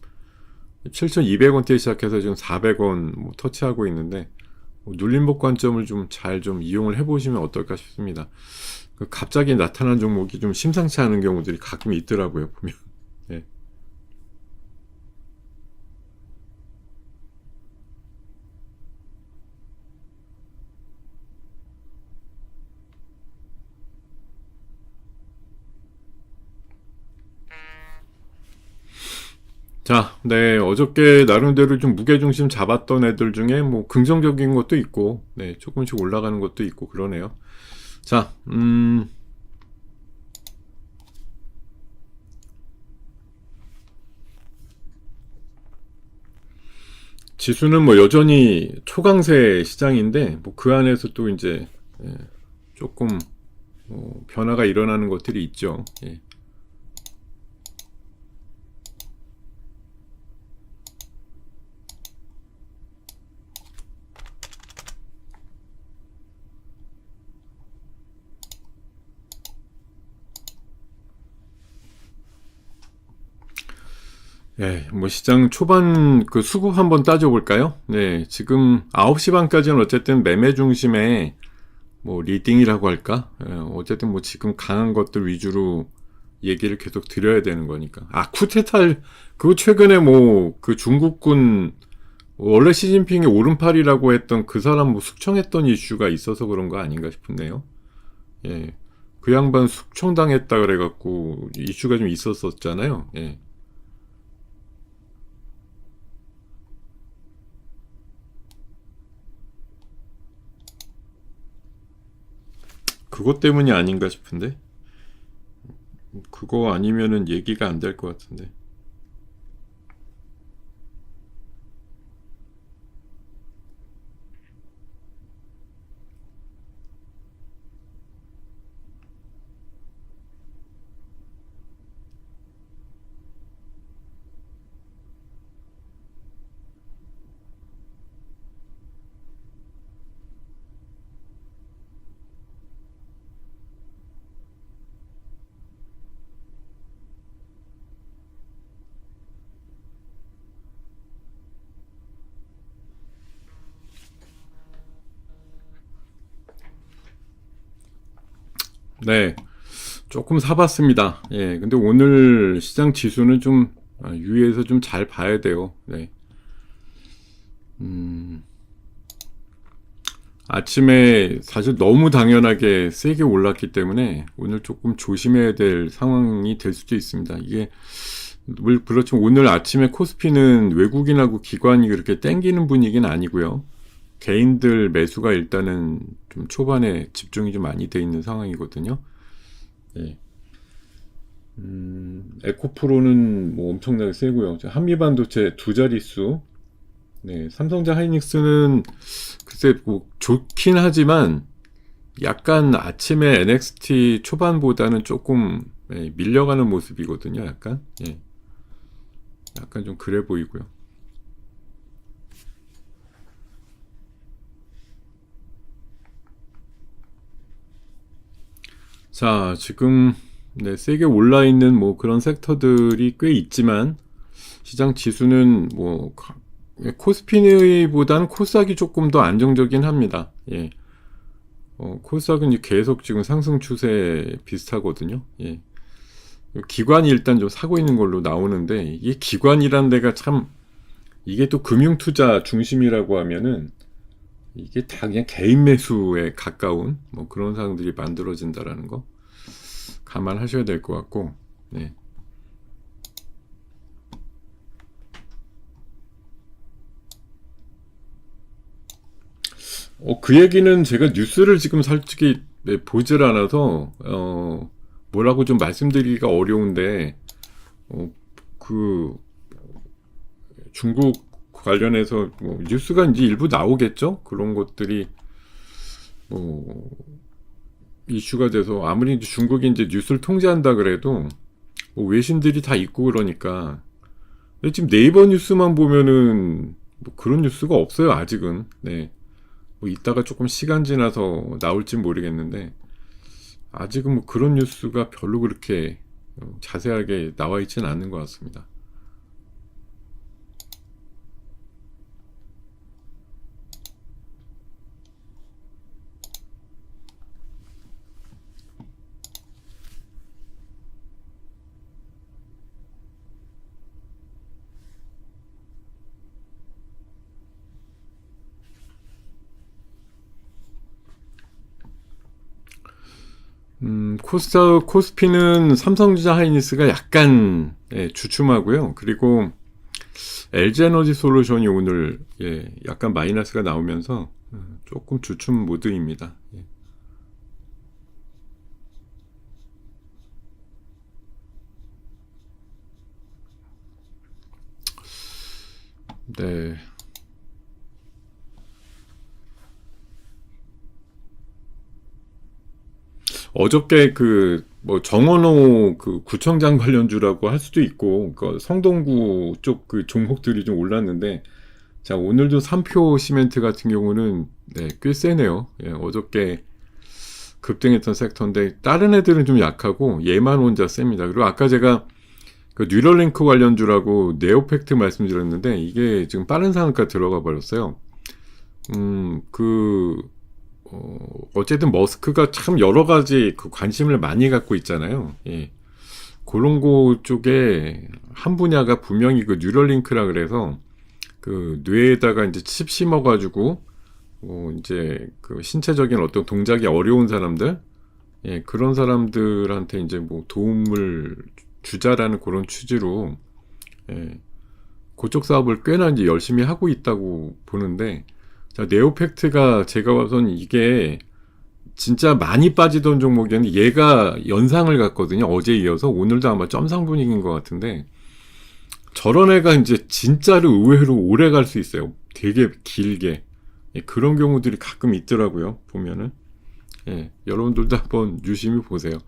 S1: 7,200원대 시작해서 지금 400원 뭐 터치하고 있는데, 눌림목 관점을 좀 이용을 해보시면 어떨까 싶습니다. 갑자기 나타난 종목이 좀 심상치 않은 경우들이 가끔 있더라고요, 보면. 예. 자, 네, 어저께 나름대로 좀 무게중심 잡았던 애들 중에 뭐 긍정적인 것도 있고, 네, 조금씩 올라가는 것도 있고 그러네요. 자, 지수는 뭐 여전히 초강세 시장인데, 뭐 그 안에서 또 이제, 예, 조금, 변화가 일어나는 것들이 있죠. 예. 예, 뭐 시장 초반 그 수급 한번 따져볼까요? 네, 지금 9시 반까지는 어쨌든 매매 중심의 뭐 리딩이라고 할까? 예, 어쨌든 뭐 지금 강한 것들 위주로 얘기를 계속 드려야 되는 거니까. 아, 쿠데타를 그 최근에 뭐 그 중국군 원래 시진핑이 오른팔이라고 했던 그 사람 뭐 숙청했던 이슈가 있어서 그런 거 아닌가 싶은데요. 예. 그 양반 숙청당했다 그래갖고 이슈가 좀 있었었잖아요. 예. 그것 때문이 아닌가 싶은데. 그거 아니면은 얘기가 안 될 것 같은데. 네. 조금 사봤습니다. 예. 근데 오늘 시장 지수는 좀 유의해서 좀 잘 봐야 돼요. 네. 아침에 사실 너무 당연하게 세게 올랐기 때문에 오늘 조금 조심해야 될 상황이 될 수도 있습니다. 이게 그렇지만 오늘 아침에 코스피는 외국인하고 기관이 그렇게 땡기는 분위기는 아니고요. 개인들 매수가 일단은 좀 초반에 집중이 좀 많이 돼 있는 상황이거든요. 예. 에코프로는 뭐 엄청나게 세고요. 한미반도체 두 자릿수. 네, 삼성자 하이닉스는 글쎄 뭐 좋긴 하지만 약간 아침에 NXT 초반보다는 조금 밀려가는 모습이거든요. 약간 예, 약간 좀 그래 보이고요. 자, 지금 네, 세게 올라 있는 뭐 그런 섹터들이 꽤 있지만 시장 지수는 뭐 코스피보다는 코스닥이 조금 더 안정적이긴 합니다. 예. 코스닥은 계속 지금 상승 추세 비슷하거든요. 예. 기관이 일단 좀 사고 있는 걸로 나오는데 이게 기관이란 데가 참 이게 또 금융투자 중심이라고 하면은 이게 다 그냥 개인 매수에 가까운 뭐 그런 상황들이 만들어진다라는 거 감안하셔야 될 것 같고, 네. 그 얘기는 제가 뉴스를 지금 솔직히 보질 않아서 뭐라고 좀 말씀드리기가 어려운데, 그 중국 관련해서 뭐 뉴스가 이제 일부 나오겠죠. 그런 것들이 뭐 이슈가 돼서 아무리 이제 중국이 이제 뉴스를 통제한다 그래도 뭐 외신들이 다 있고 그러니까. 근데 지금 네이버 뉴스만 보면은 뭐 그런 뉴스가 없어요 아직은. 네. 뭐 이따가 조금 시간 지나서 나올진 모르겠는데 아직은 뭐 그런 뉴스가 별로 그렇게 자세하게 나와 있지는 않는 것 같습니다. 코스피는 삼성전자 하이닉스가 약간 주춤하고요. 그리고 LG에너지 솔루션이 오늘 약간 마이너스가 나오면서 조금 주춤 모드입니다. 네. 어저께 뭐 정원호 그 구청장 관련주라고 할 수도 있고, 그 성동구 쪽 그 종목들이 좀 올랐는데, 자, 오늘도 삼표 시멘트 같은 경우는 꽤 세네요. 어저께 급등했던 섹터인데, 다른 애들은 좀 약하고, 얘만 혼자 셉니다. 그리고 아까 제가 그 뉴럴링크 관련주라고 네오팩트 말씀드렸는데, 이게 지금 빠른 상한가 들어가 버렸어요. 어쨌든 머스크가 참 여러 가지 그 관심을 많이 갖고 있잖아요. 그런 거 쪽에 한 분야가 분명히 그 뉴럴링크라 그래서 그 뇌에다가 이제 칩 심어가지고 이제 그 신체적인 어떤 동작이 어려운 사람들, 그런 사람들한테 이제 뭐 도움을 주자라는 그런 취지로 그쪽 사업을 꽤나 이제 열심히 하고 있다고 보는데, 자, 네오팩트가 제가 봐선 이게 진짜 많이 빠지던 종목이었는데 얘가 연상을 갔거든요. 어제 이어서 오늘도 아마 점상 분위기인 것 같은데 저런 애가 이제 진짜로 의외로 오래 갈 수 있어요. 되게 길게. 그런 경우들이 가끔 있더라고요. 보면은. 여러분들도 한번 유심히 보세요.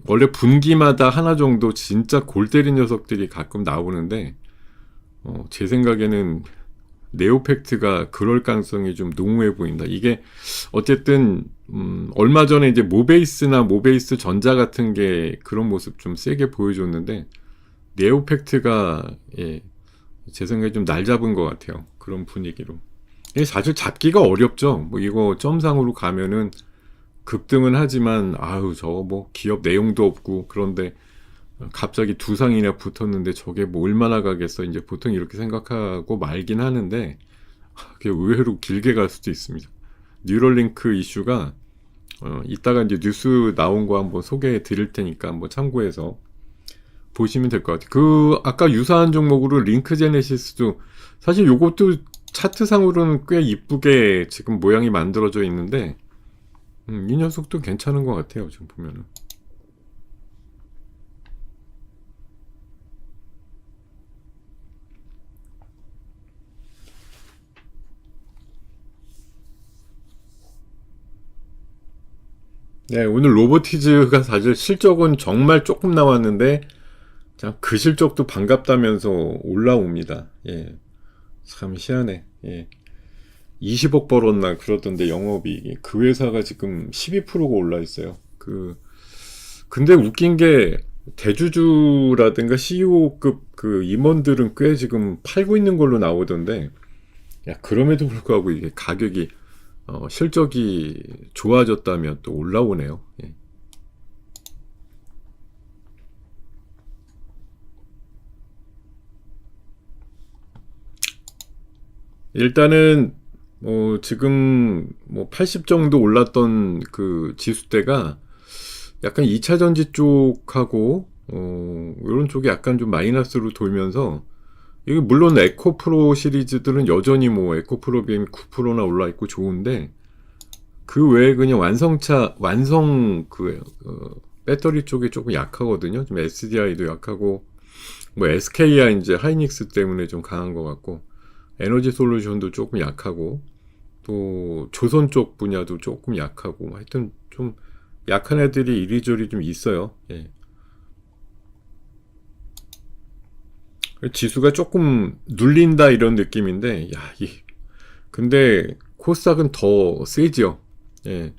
S1: 원래 분기마다 하나 정도 진짜 골 때린 녀석들이 가끔 나오는데 제 생각에는 네오팩트가 그럴 가능성이 좀 농후해 보인다. 이게 어쨌든 얼마 전에 이제 모베이스나 모베이스 전자 같은 게 그런 모습 좀 세게 보여줬는데 네오팩트가 제 생각에 좀 날 잡은 것 같아요. 그런 분위기로. 이게 사실 잡기가 어렵죠. 뭐 이거 점상으로 가면은 급등은 하지만 아유 저거 뭐 기업 내용도 없고 그런데 갑자기 두 상이나 붙었는데 저게 뭐 얼마나 가겠어 이제 보통 이렇게 생각하고 말긴 하는데 그게 의외로 길게 갈 수도 있습니다. 뉴럴링크 이슈가 이따가 이제 뉴스 나온 거 한번 소개해 드릴 테니까 한번 참고해서 보시면 될 것 같아요. 그 아까 유사한 종목으로 링크 제네시스도 사실 요것도 차트상으로는 꽤 이쁘게 지금 모양이 만들어져 있는데 이 녀석도 괜찮은 것 같아요. 지금 보면은. 네, 오늘 로보티즈가 사실 실적은 정말 조금 나왔는데 그 실적도 반갑다면서 올라옵니다. 참 희한해. 20억 벌었나 그러던데 영업이익이 그 회사가 지금 12%가 올라 있어요. 근데 웃긴 게 대주주라든가 CEO급 그 임원들은 꽤 지금 팔고 있는 걸로 나오던데 그럼에도 불구하고 이게 가격이 실적이 좋아졌다면 또 올라오네요. 일단은 지금 뭐 80 정도 올랐던 그 지수대가 약간 2차 전지 쪽하고 이런 쪽이 약간 좀 마이너스로 돌면서 이게 물론 에코프로 시리즈들은 여전히 뭐 에코프로 BM 9%나 올라 있고 좋은데 그 외에 그냥 완성 배터리 쪽이 조금 약하거든요. 좀 SDI도 약하고 뭐 SK야 이제 하이닉스 때문에 좀 강한 것 같고 에너지 솔루션도 조금 약하고 또 조선 쪽 분야도 조금 약하고 하여튼 좀 약한 애들이 이리저리 좀 있어요. 예. 지수가 조금 눌린다 이런 느낌인데 근데 코스닥은 더 세지요. 예.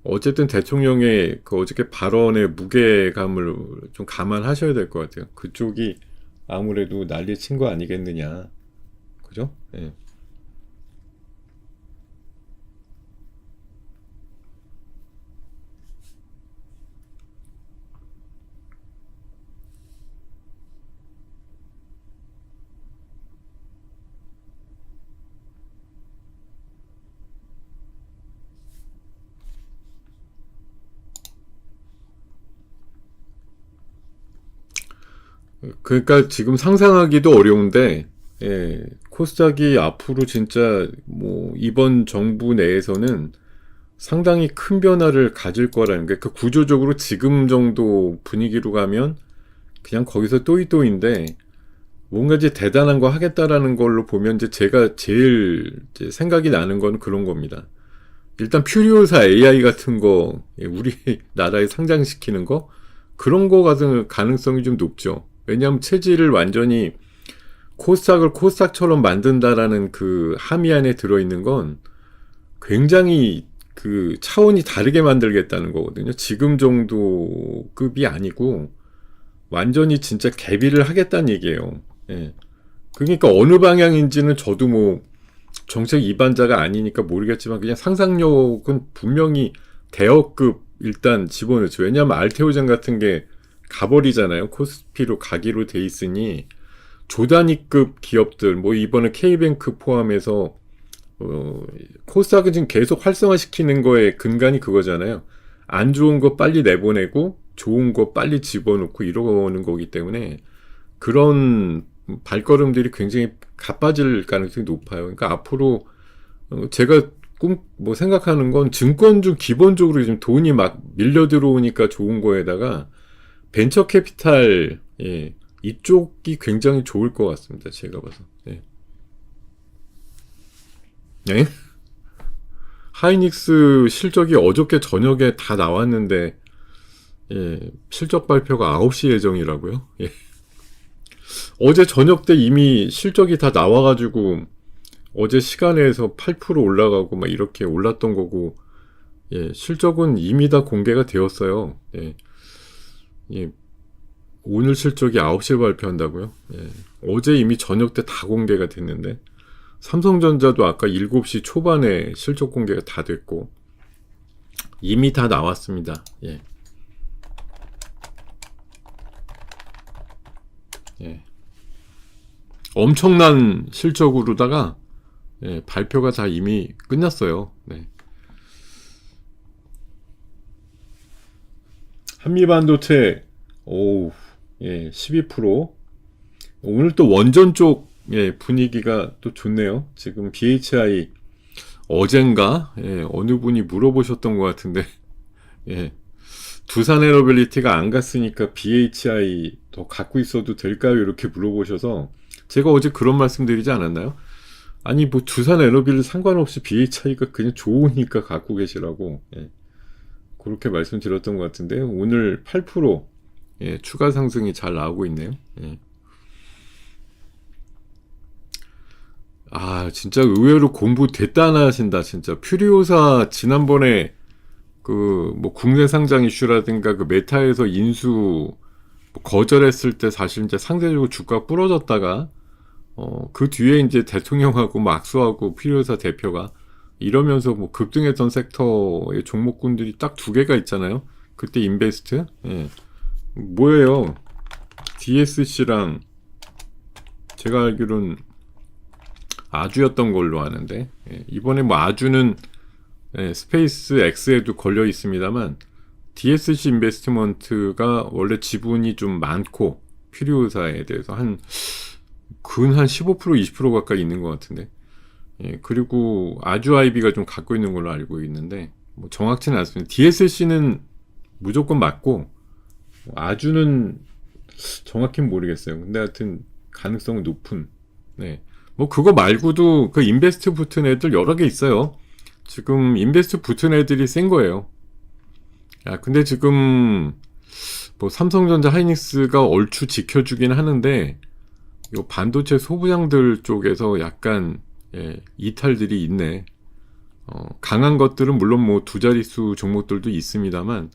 S1: 어쨌든 대통령의 그 어저께 발언의 무게감을 좀 감안하셔야 될 것 같아요. 그쪽이 아무래도 난리 친 거 아니겠느냐. 그죠? 예. 그러니까 지금 상상하기도 어려운데, 예, 코스닥이 앞으로 진짜 뭐 이번 정부 내에서는 상당히 큰 변화를 가질 거라는 게, 그 구조적으로 지금 정도 분위기로 가면 그냥 거기서 또이또인데 뭔가 이제 대단한 거 하겠다라는 걸로 보면 이제 제가 제일 이제 생각이 나는 건 그런 겁니다. 일단 퓨리오사 AI 같은 거 우리 나라에 상장시키는 거 그런 거 같은 가능성이 좀 높죠. 왜냐하면 체질을 완전히 코스닥을 코스닥처럼 만든다라는 그 함의 안에 들어있는 건 굉장히 그 차원이 다르게 만들겠다는 거거든요. 지금 정도 급이 아니고 완전히 진짜 개비를 하겠다는 얘기예요. 예. 그러니까 어느 방향인지는 저도 뭐 정책 입안자가 아니니까 모르겠지만 그냥 상상력은 분명히 대여급 일단 집어넣죠. 왜냐하면 알테오젠 같은 게 가버리잖아요. 코스피로 가기로 돼 있으니 조단위급 기업들 뭐 이번에 K뱅크 포함해서 코스닥은 지금 계속 활성화시키는 거에 근간이 그거잖아요. 안 좋은 거 빨리 내보내고 좋은 거 빨리 집어넣고 이러는 거기 때문에 그런 발걸음들이 굉장히 가빠질 가능성이 높아요. 그러니까 앞으로 제가 뭐 생각하는 건 증권주 기본적으로 지금 돈이 막 밀려 들어오니까 좋은 거에다가 벤처 캐피탈 이쪽이 굉장히 좋을 것 같습니다. 제가 봐서. 예. 예? 하이닉스 실적이 어저께 저녁에 다 나왔는데 실적 발표가 9시 예정이라고요? 예. 어제 저녁 때 이미 실적이 다 나와가지고 어제 시간에서 8% 올라가고 막 이렇게 올랐던 거고 실적은 이미 다 공개가 되었어요. 예, 오늘 실적이 9시에 발표한다고요? 어제 이미 저녁 때 다 공개가 됐는데 삼성전자도 아까 7시 초반에 실적 공개가 다 됐고 이미 다 나왔습니다. 예. 엄청난 실적으로다가 발표가 다 이미 끝났어요. 네. 한미반도체 12%. 오늘 또 원전 쪽 분위기가 또 좋네요. 지금 BHI 어젠가 어느 분이 물어보셨던 것 같은데 두산 에너빌리티가 안 갔으니까 BHI 더 갖고 있어도 될까요? 이렇게 물어보셔서 제가 어제 그런 말씀 드리지 않았나요? 아니 뭐 두산 에너빌 상관없이 BHI가 그냥 좋으니까 갖고 계시라고 그렇게 말씀드렸던 것 같은데 오늘 8% 추가 상승이 잘 나오고 있네요. 아 진짜 의외로 공부 됐다 하신다. 진짜 퓨리오사 지난번에 그 뭐 국내 상장 이슈라든가 그 메타에서 인수 거절했을 때 사실 이제 상대적으로 주가 부러졌다가 그 뒤에 이제 대통령하고 뭐 악수하고 퓨리오사 대표가 이러면서 뭐 급등했던 섹터의 종목군들이 딱 두 개가 있잖아요. 그때 인베스트 뭐예요? DSC랑 제가 알기로는 아주였던 걸로 아는데, 예, 이번에 뭐 아주는 예, 스페이스 X에도 걸려 있습니다만 DSC 인베스트먼트가 원래 지분이 좀 많고 퓨리오사에 대해서 한 15% 20% 가까이 있는 것 같은데, 예, 그리고 아주 아이비가 좀 갖고 있는 걸로 알고 있는데 뭐 정확치는 않습니다. DSC는 무조건 맞고 아주는 정확히는 모르겠어요. 근데 하여튼 가능성은 높은. 네. 뭐 그거 말고도 그 인베스트 붙은 애들 여러 개 있어요. 지금 인베스트 붙은 애들이 센 거예요. 야, 근데 지금 뭐 삼성전자 하이닉스가 얼추 지켜주긴 하는데 요 반도체 소부장들 쪽에서 약간 예, 이탈들이 있네. 강한 것들은 물론 뭐 두 자릿수 종목들도 있습니다만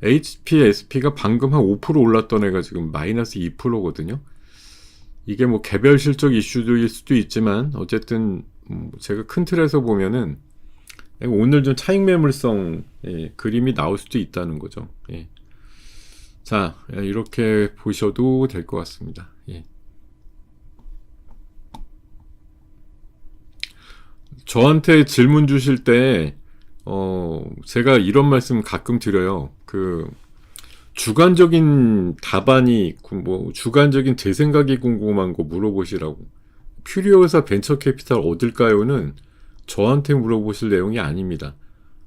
S1: HPSP가 방금 한 5% 올랐던 애가 지금 마이너스 2%거든요. 이게 뭐 개별 실적 이슈일 수도 있지만 어쨌든 제가 큰 틀에서 보면은 오늘 좀 차익 매물성 예, 그림이 나올 수도 있다는 거죠. 예. 자, 이렇게 보셔도 될 것 같습니다. 예. 저한테 질문 주실 때 제가 이런 말씀 가끔 드려요. 그 주관적인 답안이 있고 뭐 주관적인 제 생각이 궁금한 거 물어보시라고. 퓨리오사 벤처 캐피탈 얻을까요는 저한테 물어보실 내용이 아닙니다.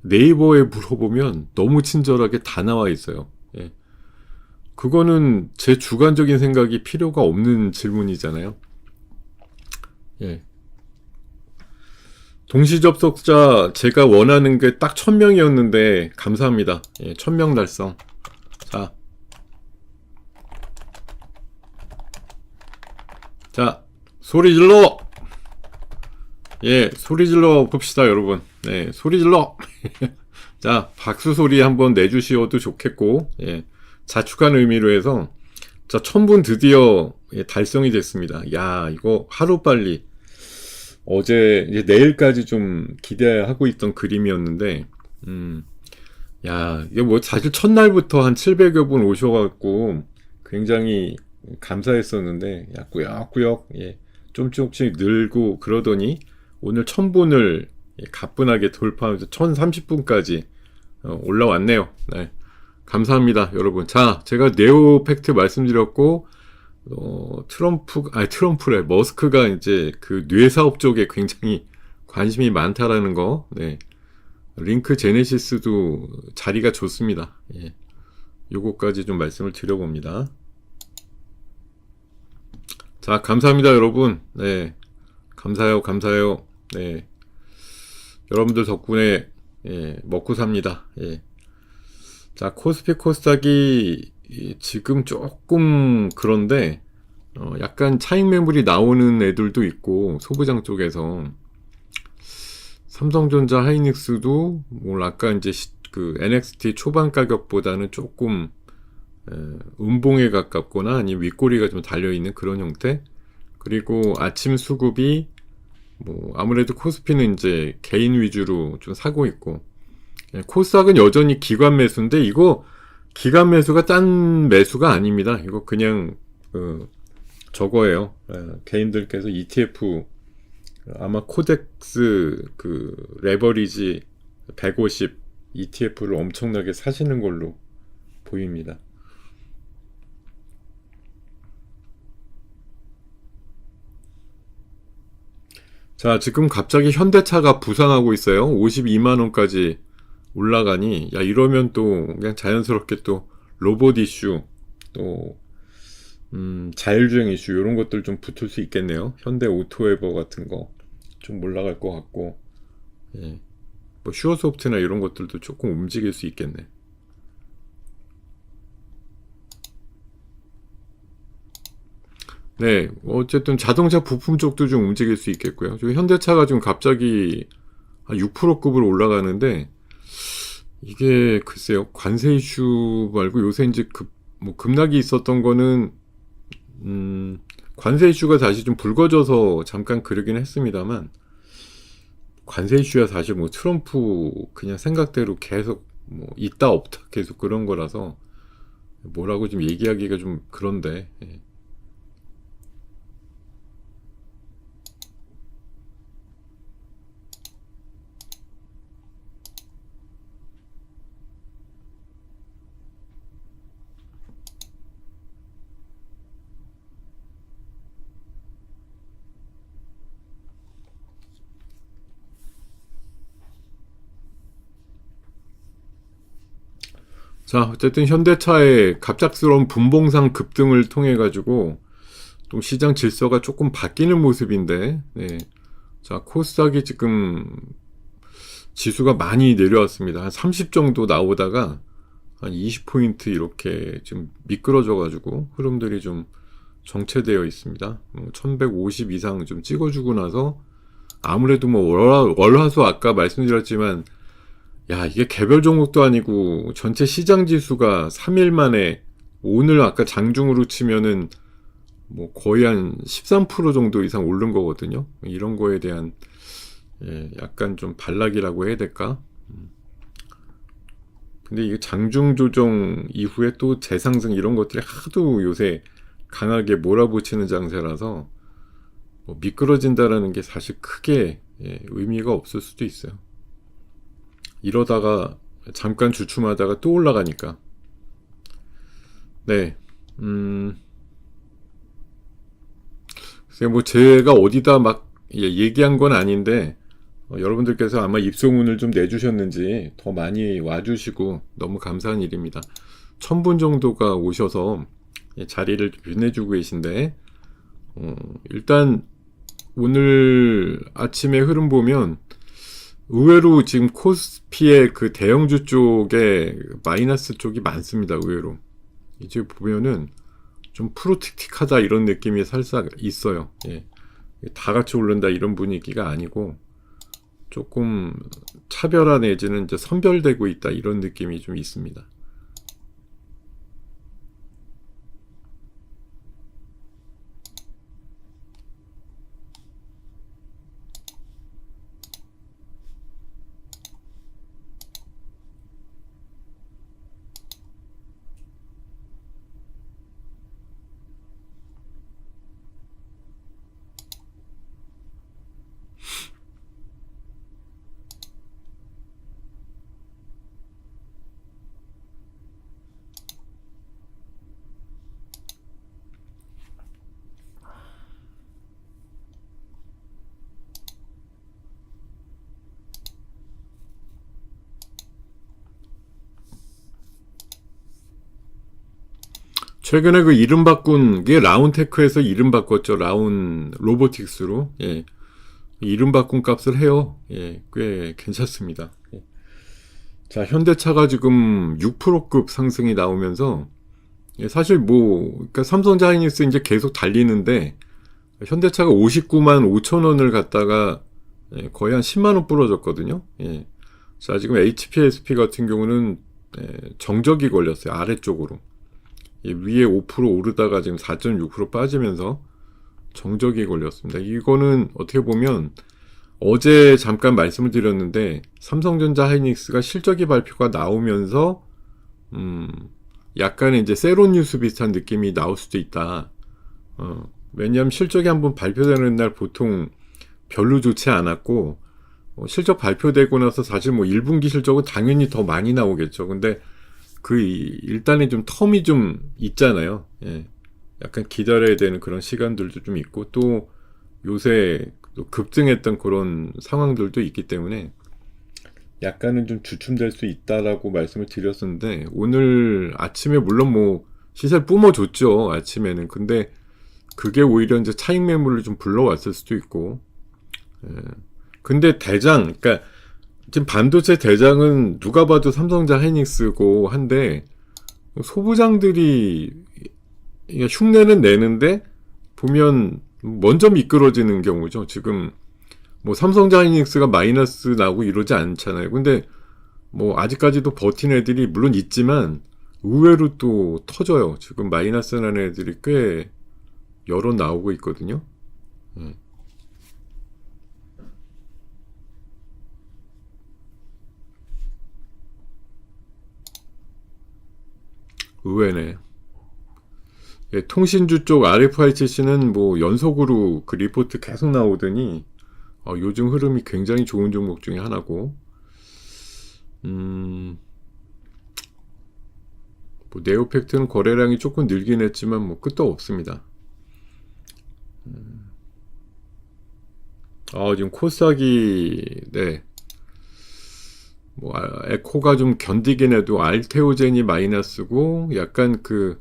S1: 네이버에 물어보면 너무 친절하게 다 나와 있어요. 예. 그거는 제 주관적인 생각이 필요가 없는 질문이잖아요. 예. 동시 접속자 제가 원하는 게 딱 1000명이었는데 감사합니다. 예, 1000명 달성. 자, 소리 질러! 예, 소리 질러 봅시다, 여러분. 네, 소리 질러! 자, 박수 소리 한번 내주시어도 좋겠고, 예, 자축한 의미로 해서, 자, 1000분 드디어 예, 달성이 됐습니다. 야, 이거 하루빨리. 어제, 이제 내일까지 좀 기대하고 있던 그림이었는데, 야, 이게 뭐 사실 첫날부터 한 700여 분 오셔갖고 굉장히 감사했었는데, 야, 꾸역꾸역, 예, 좀 조금씩 늘고 그러더니 오늘 1000분을 가뿐하게 돌파하면서 1030분까지 올라왔네요. 네. 감사합니다, 여러분. 자, 제가 네오 팩트 말씀드렸고, 트럼프래. 머스크가 이제 그 뇌사업 쪽에 굉장히 관심이 많다라는 거, 네. 링크 제네시스도 자리가 좋습니다. 예. 요거까지 좀 말씀을 드려봅니다. 자, 감사합니다, 여러분. 네. 감사해요. 네. 여러분들 덕분에, 예, 먹고 삽니다. 예. 자, 코스피 코스닥이 지금 조금 그런데, 약간 차익 매물이 나오는 애들도 있고, 소부장 쪽에서. 삼성전자 하이닉스도, 뭐, 아까 이제 그 NXT 초반 가격보다는 조금, 음봉에 가깝거나 아니면 윗꼬리가 좀 달려있는 그런 형태. 그리고 아침 수급이 뭐 아무래도 코스피는 이제 개인 위주로 좀 사고 있고, 코스닥은 여전히 기관 매수인데 이거 기관 매수가 딴 매수가 아닙니다. 이거 그냥 저거예요. 개인들께서 ETF 아마 코덱스 그 레버리지 150 ETF를 엄청나게 사시는 걸로 보입니다. 자, 지금 갑자기 현대차가 부상하고 있어요. 52만원까지 올라가니, 야, 이러면 또 그냥 자연스럽게 또 로봇 이슈, 또, 자율주행 이슈, 이런 것들 좀 붙을 수 있겠네요. 현대 오토에버 같은 거 좀 올라갈 것 같고, 예. 뭐 슈어소프트나 이런 것들도 조금 움직일 수 있겠네. 네, 어쨌든 자동차 부품 쪽도 좀 움직일 수 있겠고요. 좀 현대차가 좀 갑자기 한 6%급으로 올라가는데, 이게 글쎄요, 관세 이슈 말고 요새 이제 뭐 급락이 있었던 거는, 관세 이슈가 다시 좀 불거져서 잠깐 그러긴 했습니다만, 관세 이슈야 사실 뭐 트럼프 그냥 생각대로 계속 뭐 있다 없다 계속 그런 거라서 뭐라고 좀 얘기하기가 좀 그런데, 예. 자, 어쨌든 현대차의 갑작스러운 분봉상 급등을 통해 가지고 좀 시장 질서가 조금 바뀌는 모습인데, 네. 자, 코스닥이 지금 지수가 많이 내려왔습니다. 한 30 정도 나오다가 한 20포인트 이렇게 지금 미끄러져 가지고 흐름들이 좀 정체되어 있습니다. 1150 이상 좀 찍어주고 나서 아무래도 뭐 월화수 아까 말씀드렸지만, 야, 이게 개별 종목도 아니고 전체 시장 지수가 3일 만에, 오늘 아까 장중으로 치면은 뭐 거의 한 13% 정도 이상 오른 거거든요. 이런 거에 대한 약간 좀 반락이라고 해야 될까? 근데 이게 장중 조정 이후에 또 재상승 이런 것들이 하도 요새 강하게 몰아붙이는 장세라서 뭐 미끄러진다라는 게 사실 크게 의미가 없을 수도 있어요. 이러다가 잠깐 주춤하다가 또 올라가니까. 네. 글쎄 뭐 제가 어디다 막 얘기한 건 아닌데, 여러분들께서 아마 입소문을 좀 내주셨는지 더 많이 와주시고 너무 감사한 일입니다. 1000분 정도가 오셔서 자리를 빛내주고 계신데, 일단 오늘 아침에 흐름 보면 의외로 지금 코스피의 그 대형주 쪽에 마이너스 쪽이 많습니다. 의외로 이제 보면은 좀 프로틱틱하다 이런 느낌이 살짝 있어요. 예. 다 같이 오른다 이런 분위기가 아니고 조금 차별화 내지는 이제 선별되고 있다 이런 느낌이 좀 있습니다. 최근에 그 이름 바꾼 게 라운테크에서 이름 바꿨죠. 라운 로보틱스로. 예. 이름 바꾼 값을 해요. 예. 꽤 괜찮습니다. 예. 자, 현대차가 지금 6%급 상승이 나오면서, 예, 사실 뭐 그러니까 삼성자 하이닉스 이제 계속 달리는데 현대차가 59만 5천 원을 갖다가 거의 한 10만 원 부러졌거든요. 예. 자, 지금 HPSP 같은 경우는 정적이 걸렸어요. 아래쪽으로. 위에 5% 오르다가 지금 4.6% 빠지면서 정적이 걸렸습니다. 이거는 어떻게 보면 어제 잠깐 말씀을 드렸는데 삼성전자 하이닉스가 실적이 발표가 나오면서 약간의 이제 세론 뉴스 비슷한 느낌이 나올 수도 있다. 왜냐하면 실적이 한번 발표되는 날 보통 별로 좋지 않았고, 실적 발표되고 나서 사실 뭐 1분기 실적은 당연히 더 많이 나오겠죠. 근데 일단은 좀 텀이 좀 있잖아요. 예. 약간 기다려야 되는 그런 시간들도 좀 있고, 또 요새 또 급등했던 그런 상황들도 있기 때문에 약간은 좀 주춤될 수 있다라고 말씀을 드렸었는데, 오늘 아침에 물론 뭐 시세 뿜어줬죠. 아침에는. 근데 그게 오히려 이제 차익 매물을 좀 불러왔을 수도 있고, 예. 근데 그러니까 지금 반도체 대장은 누가 봐도 삼성자 하이닉스고 한데, 소부장들이 흉내는 내는데 보면 먼저 미끄러지는 경우죠. 지금 뭐 삼성자 하이닉스가 마이너스 나고 이러지 않잖아요. 근데 뭐 아직까지도 버틴 애들이 물론 있지만 의외로 또 터져요. 지금 마이너스 나는 애들이 꽤 여러 나오고 있거든요. 의외네. 예, 통신주 쪽 RFICC는 뭐 연속으로 그 리포트 계속 나오더니 요즘 흐름이 굉장히 좋은 종목 중에 하나고, 뭐 네오팩트는 거래량이 조금 늘긴 했지만 뭐 끝도 없습니다. 지금 코스닥이 뭐 에코가 좀 견디긴 해도 알테오젠이 마이너스고 약간 그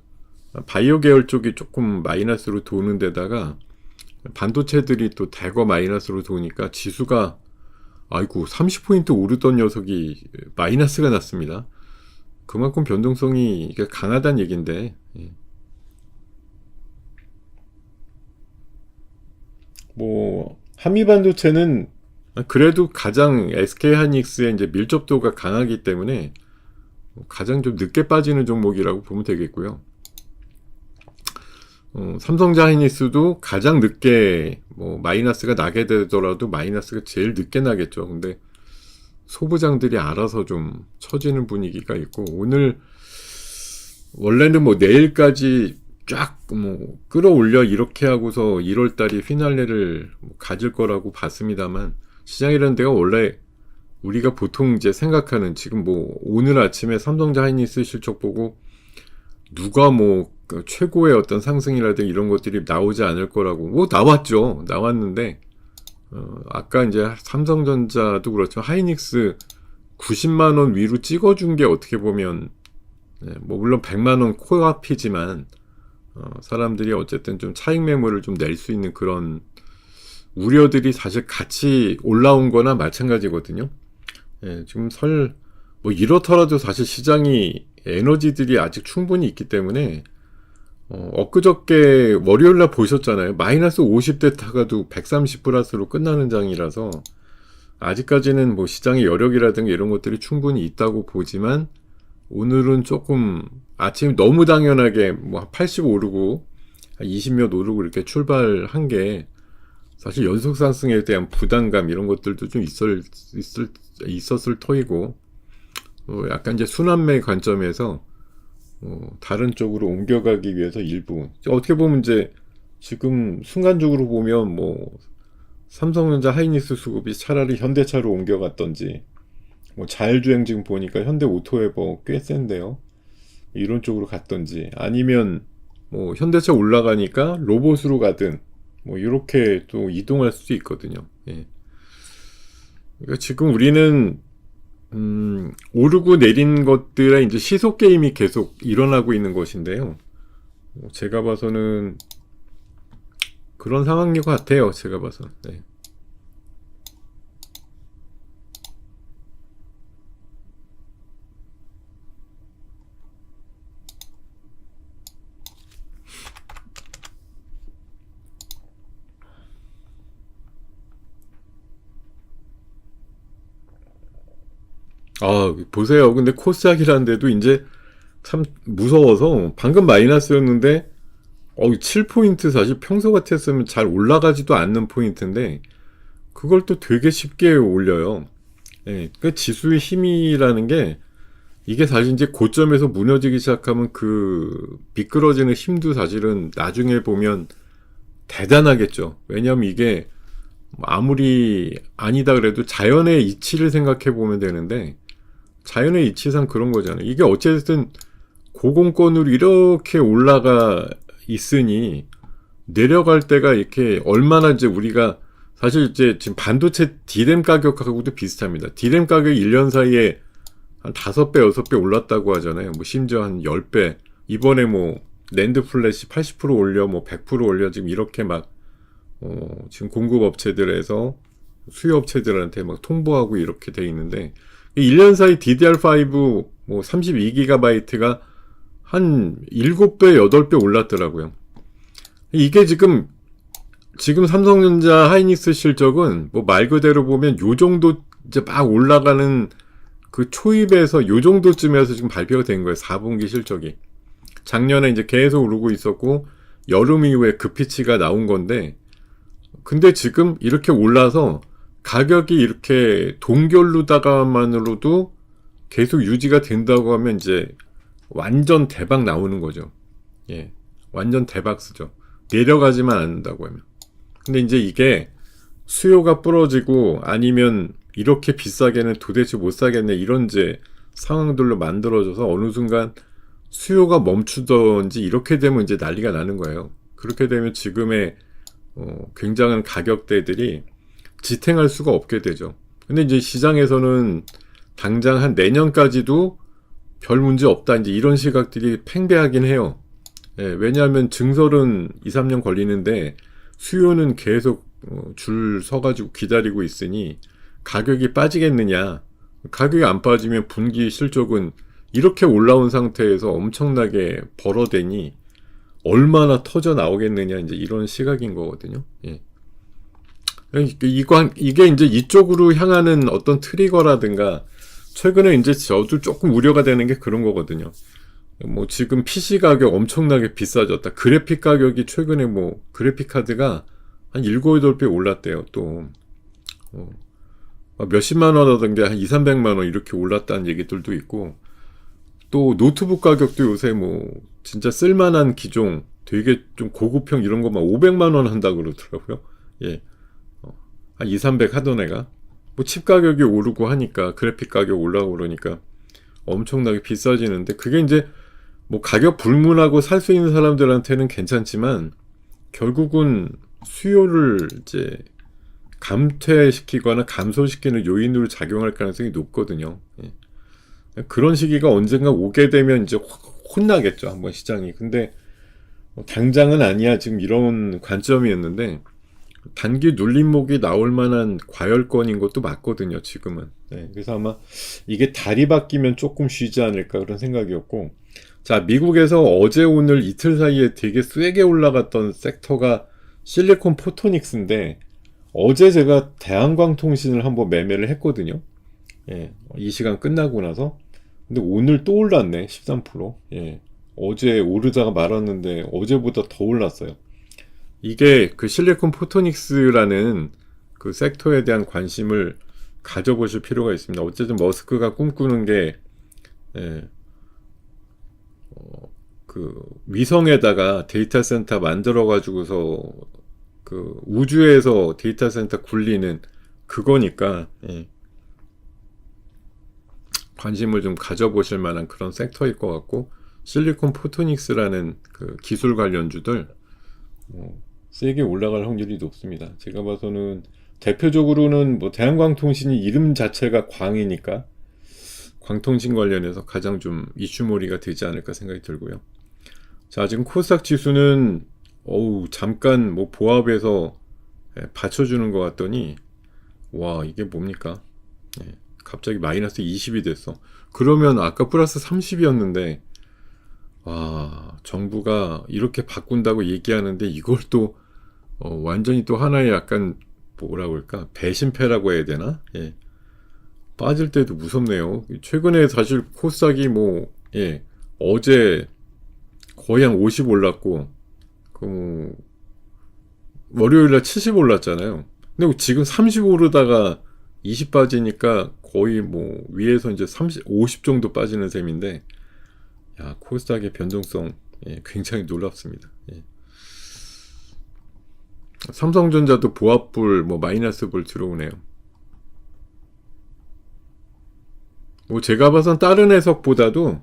S1: 바이오 계열 쪽이 조금 마이너스로 도는 데다가 반도체들이 또 대거 마이너스로 도니까 지수가 아이고 30포인트 오르던 녀석이 마이너스가 났습니다. 그만큼 변동성이 이게 강하다는 얘긴데 뭐 한미반도체는 그래도 가장 SK하이닉스의 이제 밀접도가 강하기 때문에 가장 좀 늦게 빠지는 종목이라고 보면 되겠고요. 삼성자 하이닉스도 가장 늦게 뭐 마이너스가 나게 되더라도 마이너스가 제일 늦게 나겠죠. 근데 소부장들이 알아서 좀 처지는 분위기가 있고 오늘 원래는 뭐 내일까지 쫙 뭐 끌어올려 이렇게 하고서 1월달이 피날레를 가질 거라고 봤습니다만 시장이라는 데가 원래 우리가 보통 이제 생각하는 지금 뭐 오늘 아침에 삼성자 하이닉스 실적 보고 누가 뭐 최고의 어떤 상승이라든가 이런 것들이 나오지 않을 거라고 뭐 나왔죠. 나왔는데 아까 이제 삼성전자도 그렇죠. 하이닉스 90만 원 위로 찍어준 게 어떻게 보면 뭐 물론 100만 원 코앞이지만 사람들이 어쨌든 좀 차익 매물을 좀 낼 수 있는 그런 우려들이 사실 같이 올라온 거나 마찬가지거든요. 지금 뭐 이렇더라도 사실 시장이 에너지들이 아직 충분히 있기 때문에 엊그저께 월요일날 보셨잖아요. 마이너스 50대 타가도 130 플러스로 끝나는 장이라서 아직까지는 뭐 시장의 여력이라든가 이런 것들이 충분히 있다고 보지만 오늘은 조금 아침 너무 당연하게 뭐 80 오르고 20몇 오르고 이렇게 출발한 게 사실 연속 상승에 대한 부담감 이런 것들도 좀 있었을 터이고 약간 이제 순환매 관점에서 다른 쪽으로 옮겨가기 위해서 일부 어떻게 보면 이제 지금 순간적으로 보면 뭐 삼성전자 하이닉스 수급이 차라리 현대차로 옮겨갔던지 뭐 자율주행 지금 보니까 현대 오토웨버 꽤 센데요. 이런 쪽으로 갔던지 아니면 뭐 현대차 올라가니까 로봇으로 가든 뭐 이렇게 또 이동할 수도 있거든요. 그러니까 지금 우리는 오르고 내린 것들의 이제 시속 게임이 계속 일어나고 있는 것인데요. 제가 봐서는 그런 상황인 것 같아요. 제가 봐서. 네. 보세요. 근데 코스닥이라는 데도 이제 참 무서워서 방금 마이너스였는데 7포인트 사실 평소 같았으면 잘 올라가지도 않는 포인트인데 그걸 또 되게 쉽게 올려요. 그 지수의 힘이라는 게 이게 사실 이제 고점에서 무너지기 시작하면 그 미끄러지는 힘도 사실은 나중에 보면 대단하겠죠. 왜냐하면 이게 아무리 아니다 그래도 자연의 이치를 생각해 보면 되는데 자연의 이치상 그런 거잖아요. 이게 어쨌든 고공권으로 이렇게 올라가 있으니 내려갈 때가 이렇게 얼마나 이제 우리가 사실 이제 지금 반도체 D램 가격하고도 비슷합니다. D램 가격이 1년 사이에 한 5배, 6배 올랐다고 하잖아요. 뭐 심지어 한 10배. 이번에 뭐 낸드 플래시 80% 올려, 뭐 100% 올려 지금 이렇게 막 지금 공급업체들에서 수요업체들한테 막 통보하고 이렇게 돼 있는데 1년 사이 DDR5 뭐 32GB가 한 7배, 8배 올랐더라고요. 이게 지금 삼성전자 하이닉스 실적은 뭐 말 그대로 보면 요 정도 이제 막 올라가는 그 초입에서 요 정도쯤에서 지금 발표가 된 거예요. 4분기 실적이. 작년에 이제 계속 오르고 있었고 여름 이후에 급피치가 나온 건데 근데 지금 이렇게 올라서 가격이 이렇게 동결로다가만으로도 계속 유지가 된다고 하면 이제 완전 대박 나오는 거죠. 완전 대박 쓰죠. 내려가지만 않는다고 하면. 근데 이제 이게 수요가 부러지고 아니면 이렇게 비싸게는 도대체 못 사겠네 이런 이제 상황들로 만들어져서 어느 순간 수요가 멈추던지 이렇게 되면 이제 난리가 나는 거예요. 그렇게 되면 지금의 굉장한 가격대들이 지탱할 수가 없게 되죠. 근데 이제 시장에서는 당장 한 내년까지도 별 문제 없다. 이제 이런 시각들이 팽배하긴 해요. 예, 왜냐하면 증설은 2, 3년 걸리는데 수요는 계속 줄 서가지고 기다리고 있으니 가격이 빠지겠느냐. 가격이 안 빠지면 분기 실적은 이렇게 올라온 상태에서 엄청나게 벌어대니 얼마나 터져 나오겠느냐. 이제 이런 시각인 거거든요. 예. 이게 이제 이쪽으로 향하는 어떤 트리거라든가 최근에 이제 저도 조금 우려가 되는 게 그런 거거든요. 뭐 지금 PC 가격 엄청나게 비싸졌다. 그래픽 가격이 최근에 뭐 그래픽 카드가 한 7, 8배 올랐대요. 또 몇십만 원 하던 게 한 2, 300만 원 이렇게 올랐다는 얘기들도 있고, 또 노트북 가격도 요새 뭐 진짜 쓸만한 기종 되게 좀 고급형 이런 거만 500만 원 한다 그러더라고요. 예. 한 2, 300 하던 애가 뭐 칩 가격이 오르고 하니까 그래픽 가격 올라오고 그러니까 엄청나게 비싸지는데, 그게 이제 뭐 가격 불문하고 살 수 있는 사람들한테는 괜찮지만 결국은 수요를 이제 감퇴시키거나 감소시키는 요인으로 작용할 가능성이 높거든요. 예. 그런 시기가 언젠가 오게 되면 이제 혼나겠죠, 한번 시장이. 근데 당장은 아니야, 지금 이런 관점이었는데 단기 눌림목이 나올 만한 과열권인 것도 맞거든요, 지금은. 네, 그래서 아마 이게 달이 바뀌면 조금 쉬지 않을까 그런 생각이었고, 자, 미국에서 어제 오늘 이틀 사이에 되게 세게 올라갔던 섹터가 실리콘 포토닉스인데, 어제 제가 대한광통신을 한번 매매를 했거든요. 예, 이 시간 끝나고 나서. 근데 오늘 또 올랐네, 13%. 예, 어제 오르다가 말았는데 어제보다 더 올랐어요. 이게 그 실리콘 포토닉스라는 그 섹터에 대한 관심을 가져보실 필요가 있습니다. 어쨌든 머스크가 꿈꾸는 게, 예, 그 위성에다가 데이터 센터 만들어 가지고서 그 우주에서 데이터 센터 굴리는 그거니까, 예, 관심을 좀 가져보실 만한 그런 섹터일 것 같고, 실리콘 포토닉스라는 그 기술 관련주들 세게 올라갈 확률이 높습니다. 제가 봐서는 대표적으로는 뭐 대한광통신이 이름 자체가 광이니까 광통신 관련해서 가장 좀 이슈몰이가 되지 않을까 생각이 들고요. 자, 지금 코스닥 지수는 잠깐 뭐 보합에서 받쳐주는 것 같더니, 와, 이게 뭡니까? 갑자기 마이너스 20이 됐어. 그러면 아까 플러스 30이었는데 와, 정부가 이렇게 바꾼다고 얘기하는데 이걸 또 완전히 또 하나의 약간 뭐라고 할까, 배신패라고 해야 되나? 예. 빠질 때도 무섭네요. 최근에 사실 코스닥이 뭐, 예, 어제 거의 한 50 올랐고, 월요일날 70 올랐잖아요. 근데 지금 30 오르다가 20 빠지니까 거의 뭐 위에서 이제 30, 50 정도 빠지는 셈인데, 야, 코스닥의 변동성, 예, 굉장히 놀랍습니다. 예. 삼성전자도 보합불, 뭐 마이너스 불 들어오네요. 뭐 제가 봐선 다른 해석보다도,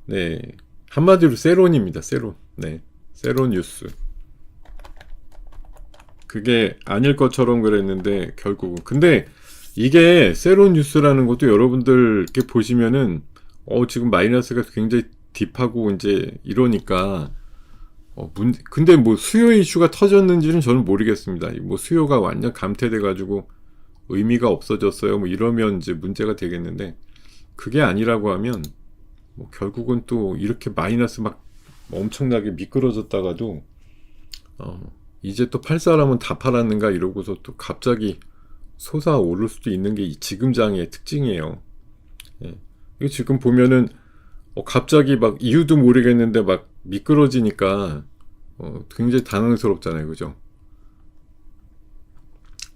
S1: 네, 한마디로 세론입니다. 세론. 네, 세론 뉴스. 그게 아닐 것처럼 그랬는데 결국은. 근데 이게 세론 뉴스라는 것도 여러분들 이렇게 보시면은 지금 마이너스가 굉장히 딥하고 이제 이러니까 근데 뭐 수요 이슈가 터졌는지는 저는 모르겠습니다. 뭐 수요가 완전 감퇴돼 가지고 의미가 없어졌어요, 뭐 이러면 이제 문제가 되겠는데, 그게 아니라고 하면 뭐 결국은 또 이렇게 마이너스 막 엄청나게 미끄러졌다가도 이제 또 팔 사람은 다 팔았는가 이러고서 또 갑자기 솟아오를 수도 있는 게 이 지금 장의 특징이에요. 예. 이거 지금 보면은 갑자기 막 이유도 모르겠는데 막 미끄러지니까 굉장히 당황스럽잖아요, 그죠?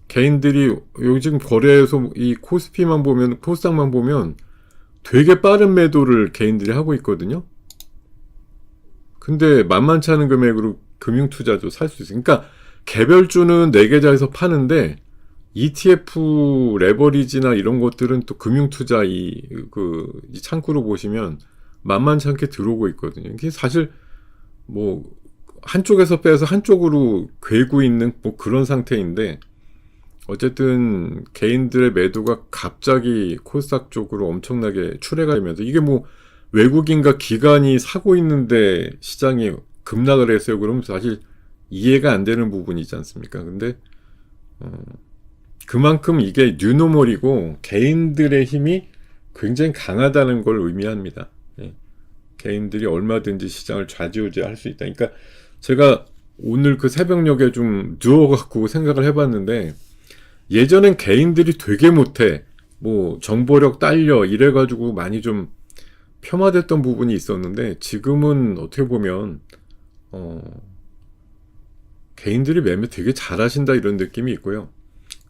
S1: 개인들이 요즘 거래에서 이 코스피만 보면, 코스닥만 보면 되게 빠른 매도를 개인들이 하고 있거든요. 근데 만만치 않은 금액으로 금융투자도 살 수 있어요. 그러니까 개별주는 4계좌에서 파는데 ETF 레버리지나 이런 것들은 또 금융투자 이 창구로 보시면 만만치 않게 들어오고 있거든요. 이게 사실 뭐 한쪽에서 빼서 한쪽으로 꿰고 있는 뭐 그런 상태인데, 어쨌든 개인들의 매도가 갑자기 코스닥 쪽으로 엄청나게 출회가 되면서 이게 뭐 외국인과 기관이 사고 있는데 시장이 급락을 했어요. 그러면 사실 이해가 안 되는 부분이지 않습니까? 근데 그만큼 이게 뉴노멀이고 개인들의 힘이 굉장히 강하다는 걸 의미합니다. 예. 개인들이 얼마든지 시장을 좌지우지할 수 있다. 그러니까 제가 오늘 그 새벽녘에 좀 누워갖고 생각을 해봤는데 예전엔 개인들이 되게 못해. 뭐 정보력 딸려 이래가지고 많이 좀 폄하됐던 부분이 있었는데 지금은 어떻게 보면 개인들이 매매 되게 잘하신다 이런 느낌이 있고요.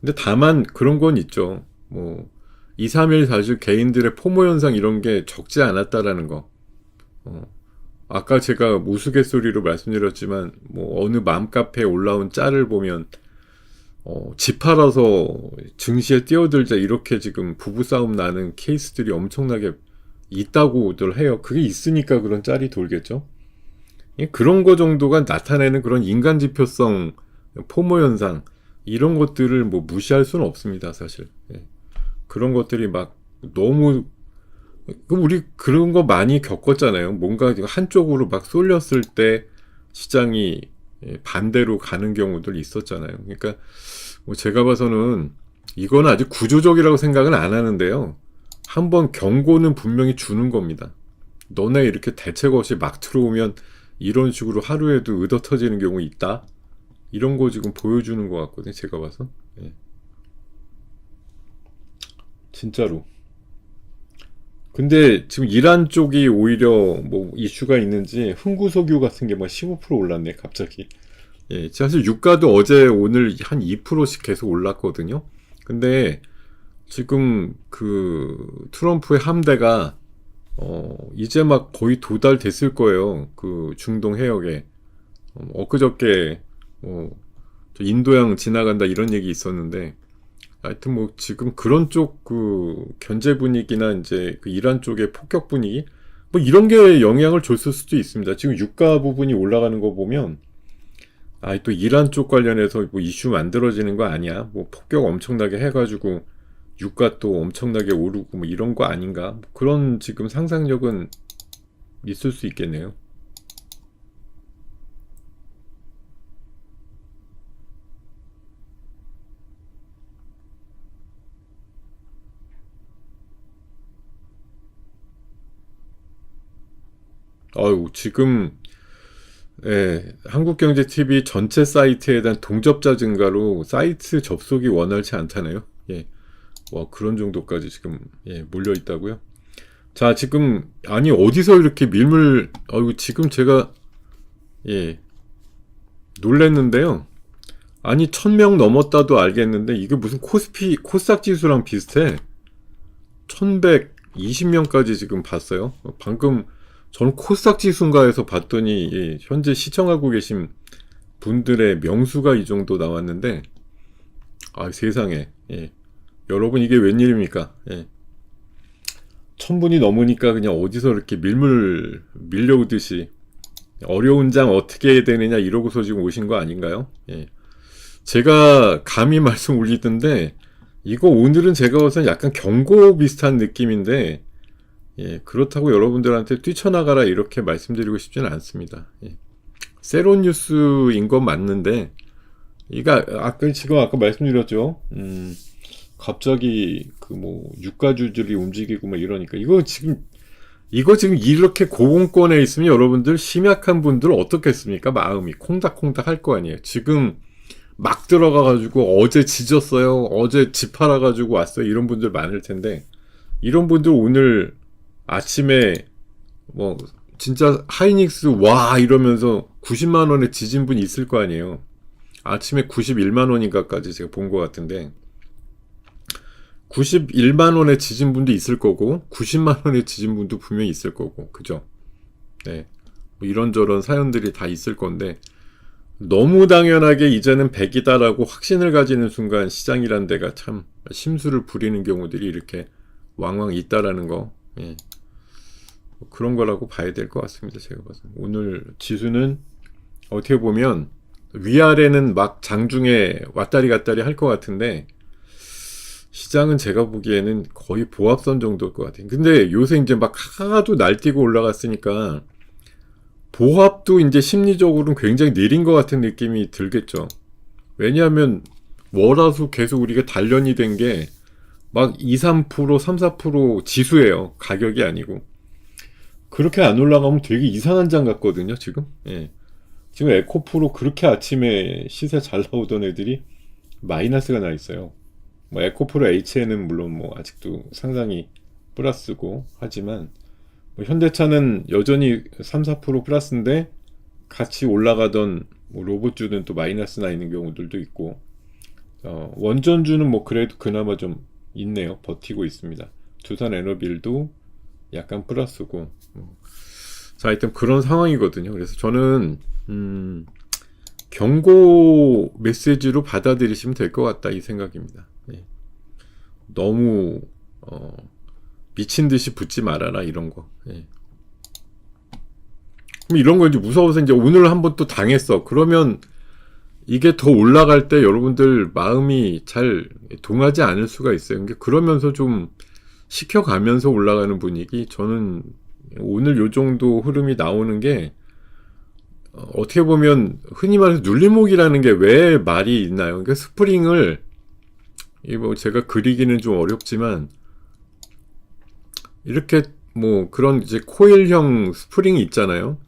S1: 근데 다만 그런 건 있죠. 뭐 2, 3일 사실 개인들의 포모 현상 이런 게 적지 않았다라는 거. 아까 제가 우스갯소리로 말씀드렸지만 뭐 어느 맘카페에 올라온 짤을 보면 집 팔아서 증시에 뛰어들자 이렇게 지금 부부싸움 나는 케이스들이 엄청나게 있다고들 해요. 그게 있으니까 그런 짤이 돌겠죠. 그런 거 정도가 나타내는 그런 인간 지표성 포모 현상 이런 것들을 뭐 무시할 수는 없습니다, 사실. 예. 그런 것들이 막 너무 우리 그런 거 많이 겪었잖아요. 뭔가 한쪽으로 막 쏠렸을 때 시장이 반대로 가는 경우들 있었잖아요. 그러니까 뭐 제가 봐서는 이건 아직 구조적이라고 생각은 안 하는데요. 한번 경고는 분명히 주는 겁니다. 너네 이렇게 대책 없이 막 들어오면 이런 식으로 하루에도 의도 터지는 경우 있다. 이런 거 지금 보여주는 것 같거든요. 제가 봐서. 예. 진짜로. 근데 지금 이란 쪽이 오히려 뭐 이슈가 있는지 흥구석유 같은 게 막 15% 올랐네 갑자기. 예, 사실 유가도 어제 오늘 한 2%씩 계속 올랐거든요. 근데 지금 그 트럼프의 함대가 이제 막 거의 도달됐을 거예요. 그 중동 해역에. 엊그저께 저 인도양 지나간다 이런 얘기 있었는데 하여튼 뭐 지금 그런 쪽 그 견제 분위기나 이제 그 이란 쪽의 폭격 분위기 뭐 이런 게 영향을 줬을 수도 있습니다. 지금 유가 부분이 올라가는 거 보면 또 이란 쪽 관련해서 뭐 이슈 만들어지는 거 아니야? 뭐 폭격 엄청나게 해가지고 유가 또 엄청나게 오르고 뭐 이런 거 아닌가? 뭐 그런 지금 상상력은 있을 수 있겠네요. 아유 지금 한국경제TV 전체 사이트에 대한 동접자 증가로 사이트 접속이 원활치 않다네요. 예, 와 그런 정도까지 지금 몰려 있다고요. 자 지금 아니 어디서 이렇게 아유 지금 제가 예 놀랬는데요. 아니 1000명 넘었다도 알겠는데 이게 무슨 코스닥 지수랑 비슷해. 1120명까지 지금 봤어요. 방금 저는 코스닥 지수인가 해서 봤더니 현재 시청하고 계신 분들의 명수가 이 정도 나왔는데 세상에 여러분 이게 웬일입니까? 1000분이 넘으니까 그냥 어디서 이렇게 밀려오듯이 어려운 장 어떻게 해야 되느냐 이러고서 지금 오신 거 아닌가요? 제가 감히 말씀 올리던데 이거 오늘은 제가 봐서는 약간 경고 비슷한 느낌인데 그렇다고 여러분들한테 뛰쳐나가라 이렇게 말씀드리고 싶지는 않습니다. 세론 뉴스인 건 맞는데 이거 지금 아까 말씀드렸죠. 갑자기 그 뭐 유가주들이 움직이고 막 이러니까 이거 지금 이렇게 고공권에 있으면 여러분들 심약한 분들 어떻겠습니까? 마음이 콩닥콩닥 할 거 아니에요. 지금 막 들어가가지고 어제 지졌어요. 어제 집 팔아가지고 왔어요. 이런 분들 많을 텐데 이런 분들 오늘 아침에 뭐 진짜 하이닉스 와 이러면서 90만 원에 지진 분이 있을 거 아니에요. 아침에 91만 원인가까지 제가 본 것 같은데 91만 원에 지진 분도 있을 거고 90만 원에 지진 분도 분명히 있을 거고 그죠? 네, 뭐 이런저런 사연들이 다 있을 건데 너무 당연하게 이제는 100이다라고 확신을 가지는 순간 시장이란 데가 참 심술을 부리는 경우들이 이렇게 왕왕 있다라는 거 뭐 그런 거라고 봐야 될 것 같습니다. 제가 봐서 오늘 지수는 어떻게 보면 위아래는 막 장중에 왔다리 갔다리 할 것 같은데 시장은 제가 보기에는 거의 보합선 정도일 것 같아요. 근데 요새 이제 막 하도 날뛰고 올라갔으니까 보합도 이제 심리적으로는 굉장히 느린 것 같은 느낌이 들겠죠. 왜냐하면 월화수 계속 우리가 단련이 된 게 막 2, 3%, 3, 4% 지수예요. 가격이 아니고. 그렇게 안 올라가면 되게 이상한 장 같거든요, 지금. 예. 지금 에코프로 그렇게 아침에 시세 잘 나오던 애들이 마이너스가 나 있어요. 뭐 에코프로 H에는 물론 뭐 아직도 상당히 플러스고 하지만 뭐 현대차는 여전히 3, 4% 플러스인데 같이 올라가던 뭐 로봇주는 또 마이너스 나 있는 경우들도 있고 원전주는 뭐 그래도 그나마 좀 있네요. 버티고 있습니다. 두산 에너빌도 약간 플러스고 자 하여튼 그런 상황이거든요. 그래서 저는 경고 메시지로 받아들이시면 될 것 같다 이 생각입니다. 예. 너무 미친 듯이 붙지 말아라 이런 거. 예. 그럼 이런 거 이제 무서워서 이제 오늘 한번 또 당했어. 그러면 이게 더 올라갈 때 여러분들 마음이 잘 동하지 않을 수가 있어요. 그러니까 그러면서 좀 식혀가면서 올라가는 분위기. 저는 오늘 요 정도 흐름이 나오는 게 어떻게 보면 흔히 말해서 눌림목이라는 게 왜 말이 있나요? 그러니까 스프링을 뭐 제가 그리기는 좀 어렵지만 이렇게 뭐 그런 이제 코일형 스프링이 있잖아요.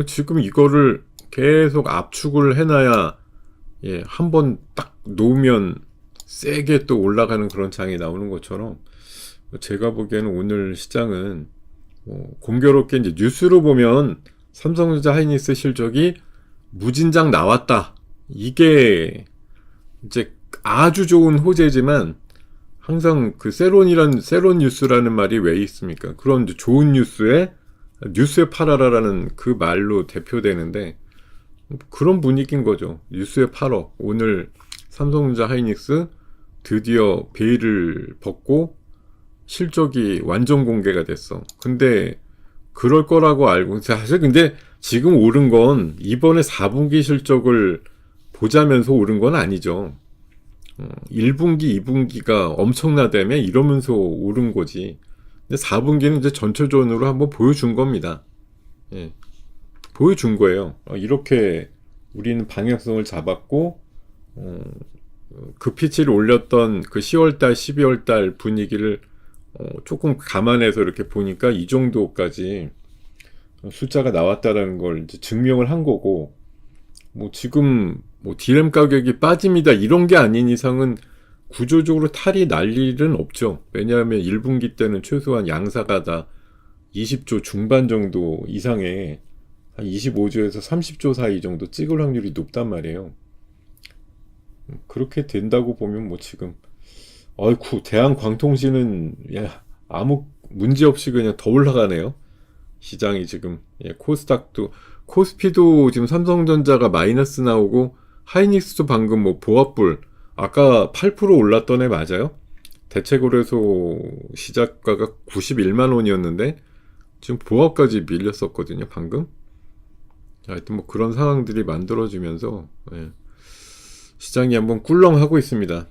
S1: 지금 이거를 계속 압축을 해놔야 예, 한번 딱 놓으면 세게 또 올라가는 그런 장이 나오는 것처럼 제가 보기에는 오늘 시장은 공교롭게 이제 뉴스로 보면 삼성전자 하이닉스 실적이 무진장 나왔다. 이게 이제 아주 좋은 호재지만 항상 그 세론 뉴스라는 말이 왜 있습니까? 그런 좋은 뉴스에 팔아라라는 그 말로 대표되는데 그런 분위기인 거죠. 뉴스에 팔어. 오늘 삼성전자 하이닉스 드디어 베일을 벗고 실적이 완전 공개가 됐어. 근데 그럴 거라고 알고 사실 근데 지금 오른 건 이번에 4분기 실적을 보자면서 오른 건 아니죠. 1분기, 2분기가 엄청나다며 이러면서 오른 거지. 근데 4분기는 이제 전초전으로 한번 보여준 겁니다. 예. 보여준 거예요. 이렇게 우리는 방향성을 잡았고 그 피치를 올렸던 그 10월달, 12월달 분위기를 조금 감안해서 이렇게 보니까 이 정도까지 숫자가 나왔다라는 걸 이제 증명을 한 거고 뭐 지금 뭐 DRAM 가격이 빠집니다 이런 게 아닌 이상은 구조적으로 탈이 날 일은 없죠. 왜냐하면 1분기 때는 최소한 양사가 다 20조 중반 정도 이상의 한 25조에서 30조 사이 정도 찍을 확률이 높단 말이에요. 그렇게 된다고 보면 뭐 지금 어이쿠 대한광통신은 야, 아무 문제 없이 그냥 더 올라가네요. 시장이 지금 코스닥도 코스피도 지금 삼성전자가 마이너스 나오고 하이닉스도 방금 뭐 보합불 아까 8% 올랐던 애 맞아요? 대체거래소 시작가가 91만 원이었는데 지금 보합까지 밀렸었거든요 방금. 하여튼 뭐 그런 상황들이 만들어지면서 시장이 한번 꿀렁하고 있습니다.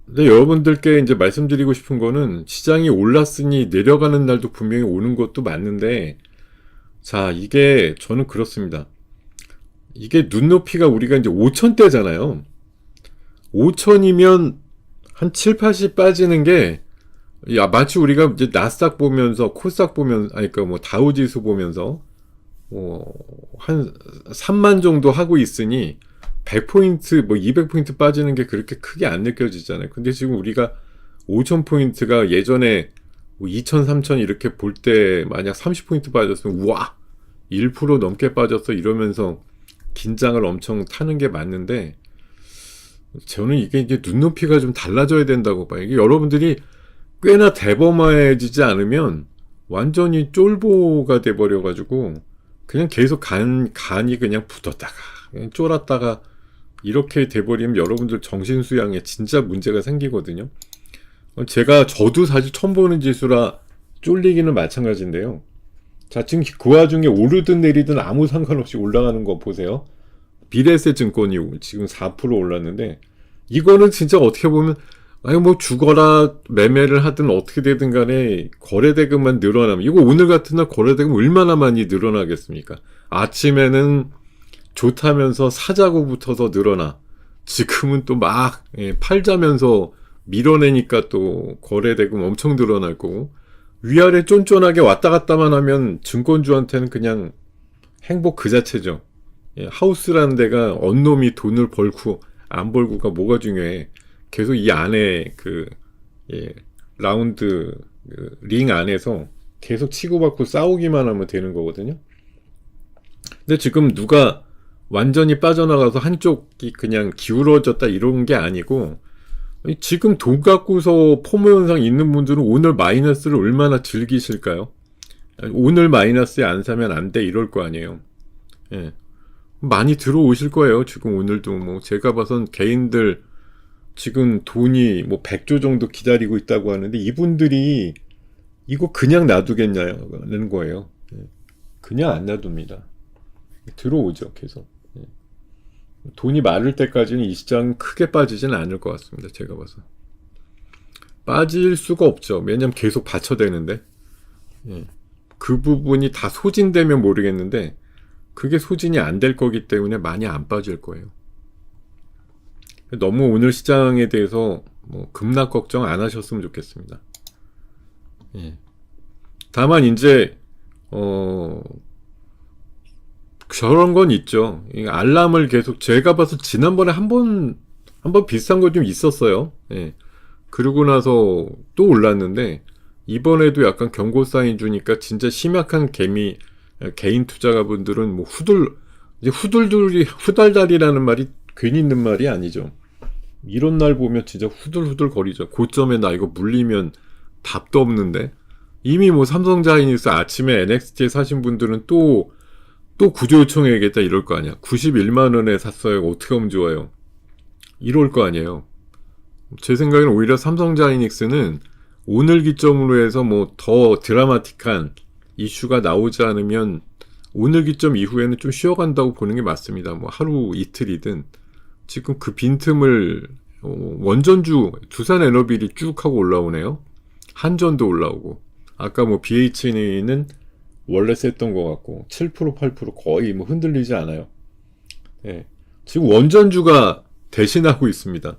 S1: 근데 여러분들께 이제 말씀드리고 싶은 거는 시장이 올랐으니 내려가는 날도 분명히 오는 것도 맞는데 자 이게 저는 그렇습니다. 이게 눈높이가 우리가 이제 5천대잖아요. 5천이면 한 7, 80 빠지는 게 마치 우리가 이제 나스닥 보면서 코스닥 보면서 아니 그러니까 뭐 다우지수 보면서 한 3만 정도 하고 있으니 100포인트, 뭐 200포인트 빠지는 게 그렇게 크게 안 느껴지잖아요. 근데 지금 우리가 5000포인트가 예전에 2000, 3000 이렇게 볼 때 만약 30포인트 빠졌으면 우와! 1% 넘게 빠졌어 이러면서 긴장을 엄청 타는 게 맞는데 저는 이게 이제 눈높이가 좀 달라져야 된다고 봐요. 이게 여러분들이 꽤나 대범해지지 않으면 완전히 쫄보가 돼버려가지고 그냥 계속 간이 그냥 붙었다가 그냥 쫄았다가 이렇게 돼버리면 여러분들 정신수양에 진짜 문제가 생기거든요. 저도 사실 처음 보는 지수라 쫄리기는 마찬가지인데요. 자, 지금 그 와중에 오르든 내리든 아무 상관없이 올라가는 거 보세요. 미래세 증권이 지금 4% 올랐는데, 이거는 진짜 어떻게 보면 아니 뭐 주거나 매매를 하든 어떻게 되든 간에 거래대금만 늘어나면, 이거 오늘 같은 날 거래대금 얼마나 많이 늘어나겠습니까? 아침에는 좋다면서 사자고 붙어서 늘어나, 지금은 또 막 팔자면서 밀어내니까 또 거래대금 엄청 늘어날 거고, 위아래 쫀쫀하게 왔다 갔다만 하면 증권주한테는 그냥 행복 그 자체죠. 하우스라는 데가 언놈이 돈을 벌고 안 벌고가 뭐가 중요해. 계속 이 안에 예, 라운드 링 안에서 계속 치고받고 싸우기만 하면 되는 거거든요. 근데 지금 누가 완전히 빠져나가서 한쪽이 그냥 기울어졌다 이런 게 아니고, 지금 돈 갖고서 포모 현상 있는 분들은 오늘 마이너스를 얼마나 즐기실까요? 오늘 마이너스에 안 사면 안 돼 이럴 거 아니에요. 예. 많이 들어오실 거예요. 지금 오늘도 뭐 제가 봐선 개인들 지금 돈이 뭐 100조 정도 기다리고 있다고 하는데, 이분들이 이거 그냥 놔두겠냐는 거예요. 그냥 안 놔둡니다. 들어오죠, 계속. 돈이 마를 때까지는 이 시장은 크게 빠지진 않을 것 같습니다. 제가 봐서. 빠질 수가 없죠. 왜냐면 계속 받쳐대는데. 그 부분이 다 소진되면 모르겠는데, 그게 소진이 안 될 거기 때문에 많이 안 빠질 거예요. 너무 오늘 시장에 대해서 뭐 급락 걱정 안 하셨으면 좋겠습니다. 다만 이제 저런 건 있죠. 알람을 계속, 제가 봐서 지난번에 한 번 비슷한 거 좀 있었어요. 그러고 나서 또 올랐는데, 이번에도 약간 경고 사인 주니까 진짜 심약한 개인 투자가분들은 뭐 이제 후달달이라는 말이 괜히 있는 말이 아니죠. 이런 날 보면 진짜 후들후들 거리죠. 고점에 나 이거 물리면 답도 없는데, 이미 뭐 삼성자 하이닉스 아침에 NXT 사신 분들은 또 구조 요청해야겠다 이럴 거 아니야. 91만원에 샀어요. 어떻게 하면 좋아요? 이럴 거 아니에요. 제 생각에는 오히려 삼성자 하이닉스는 오늘 기점으로 해서 뭐 더 드라마틱한 이슈가 나오지 않으면 오늘 기점 이후에는 좀 쉬어간다고 보는 게 맞습니다. 뭐 하루 이틀이든. 지금 그 빈틈을 원전주 두산에너빌이 쭉 하고 올라오네요. 한전도 올라오고, 아까 뭐 BH는 원래 셌던 것 같고 7% 8% 거의 뭐 흔들리지 않아요. 지금 원전주가 대신하고 있습니다.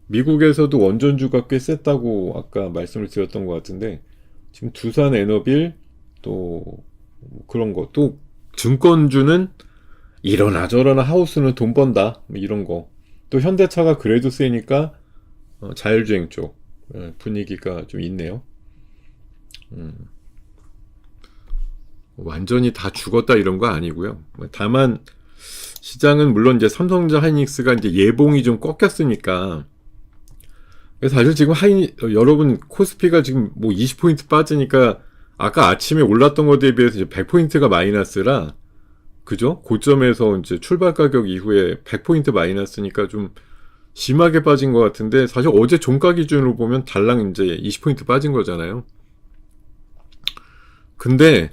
S1: 미국에서도 원전주가 꽤 셌다고 아까 말씀을 드렸던 것 같은데, 지금 두산에너빌 또 그런 거, 또 증권주는 이러나 저러나 하우스는 돈 번다 뭐 이런 거, 또 현대차가 그래도 세니까 자율주행 쪽 분위기가 좀 있네요. 완전히 다 죽었다 이런 거 아니고요. 다만 시장은 물론 이제 삼성자 하이닉스가 이제 예봉이 좀 꺾였으니까, 사실 지금 여러분 코스피가 지금 뭐 20포인트 빠지니까 아까 아침에 올랐던 것에 비해서 이제 100포인트가 마이너스라, 그죠? 고점에서 이제 출발 가격 이후에 100포인트 마이너스니까 좀 심하게 빠진 것 같은데, 사실 어제 종가 기준으로 보면 달랑 이제 20포인트 빠진 거잖아요. 근데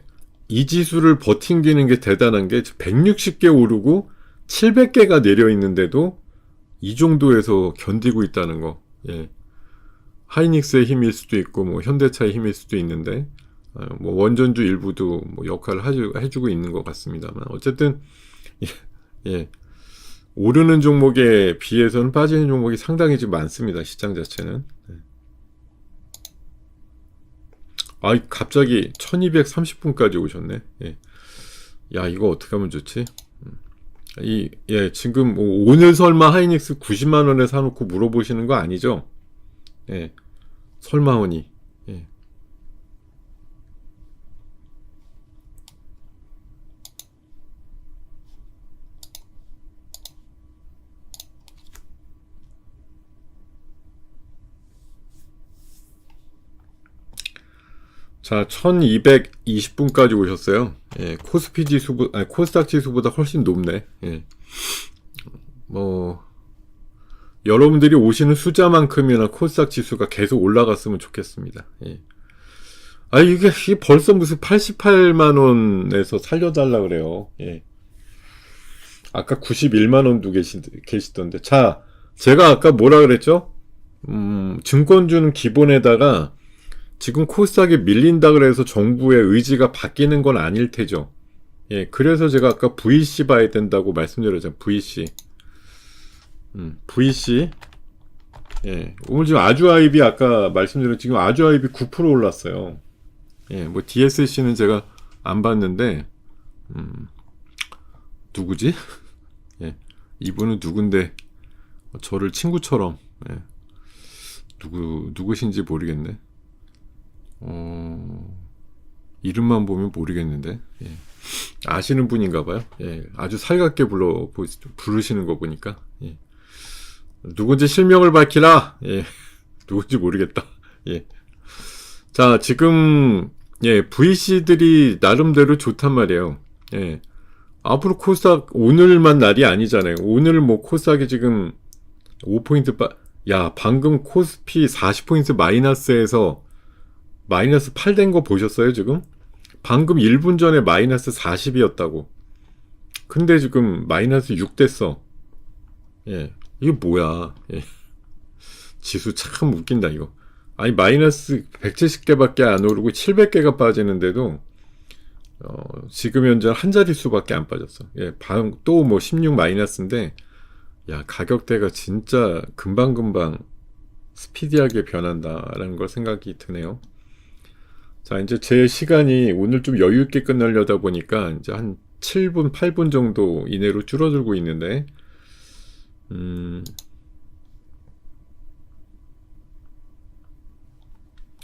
S1: 이 지수를 버팅기는 게 대단한 게 160개 오르고 700개가 내려 있는데도 이 정도에서 견디고 있다는 거. 하이닉스의 힘일 수도 있고 뭐 현대차의 힘일 수도 있는데, 뭐 원전주 일부도 뭐 역할을 해주고 있는 것 같습니다만, 어쨌든 오르는 종목에 비해서는 빠지는 종목이 상당히 좀 많습니다. 시장 자체는. 갑자기 1230분까지 오셨네. 야, 이거 어떻게 하면 좋지? 지금 뭐 오늘 설마 하이닉스 90만원에 사놓고 물어보시는 거 아니죠? 설마오니. 자, 1220분까지 오셨어요. 코스피 코스닥 지수보다 훨씬 높네. 여러분들이 오시는 숫자만큼이나 코스닥 지수가 계속 올라갔으면 좋겠습니다. 이게 벌써 무슨 88만원에서 살려달라 그래요. 아까 91만 원도 계시던데. 자, 제가 아까 뭐라 그랬죠? 증권주는 기본에다가 지금 코스닥이 밀린다 그래서 정부의 의지가 바뀌는 건 아닐 테죠. 예, 그래서 제가 아까 VC 봐야 된다고 말씀드렸잖아요. VC. VC. 예, 오늘 지금 아주아이비 아까 말씀드린 지금 아주아이비 9% 올랐어요. 예, 뭐 DSC는 제가 안 봤는데, 누구지? 예, 이분은 누군데 저를 친구처럼, 예, 누구신지 모르겠네. 이름만 보면 모르겠는데, 예. 아시는 분인가봐요. 예, 아주 살갑게 부르시는 거 보니까, 예. 누군지 실명을 밝히라. 예, 누군지 모르겠다. 예. 자, 지금 예, VC들이 나름대로 좋단 말이에요. 예. 앞으로 코스닥 오늘만 날이 아니잖아요. 오늘 뭐 코스닥이 지금 5포인트 야, 방금 코스피 40포인트 마이너스에서 마이너스 8 된 거 보셨어요, 지금? 방금 1분 전에 마이너스 40이었다고. 근데 지금 마이너스 6 됐어. 예. 이게 뭐야. 예. 지수 참 웃긴다, 이거. 아니, 마이너스 170개밖에 안 오르고 700개가 빠지는데도, 지금 현재 한 자릿수밖에 안 빠졌어. 예, 또 뭐 16 마이너스인데, 야, 가격대가 진짜 금방금방 스피디하게 변한다라는 걸 생각이 드네요. 자, 이제 제 시간이 오늘 좀 여유있게 끝나려다 보니까 이제 한 7분, 8분 정도 이내로 줄어들고 있는데,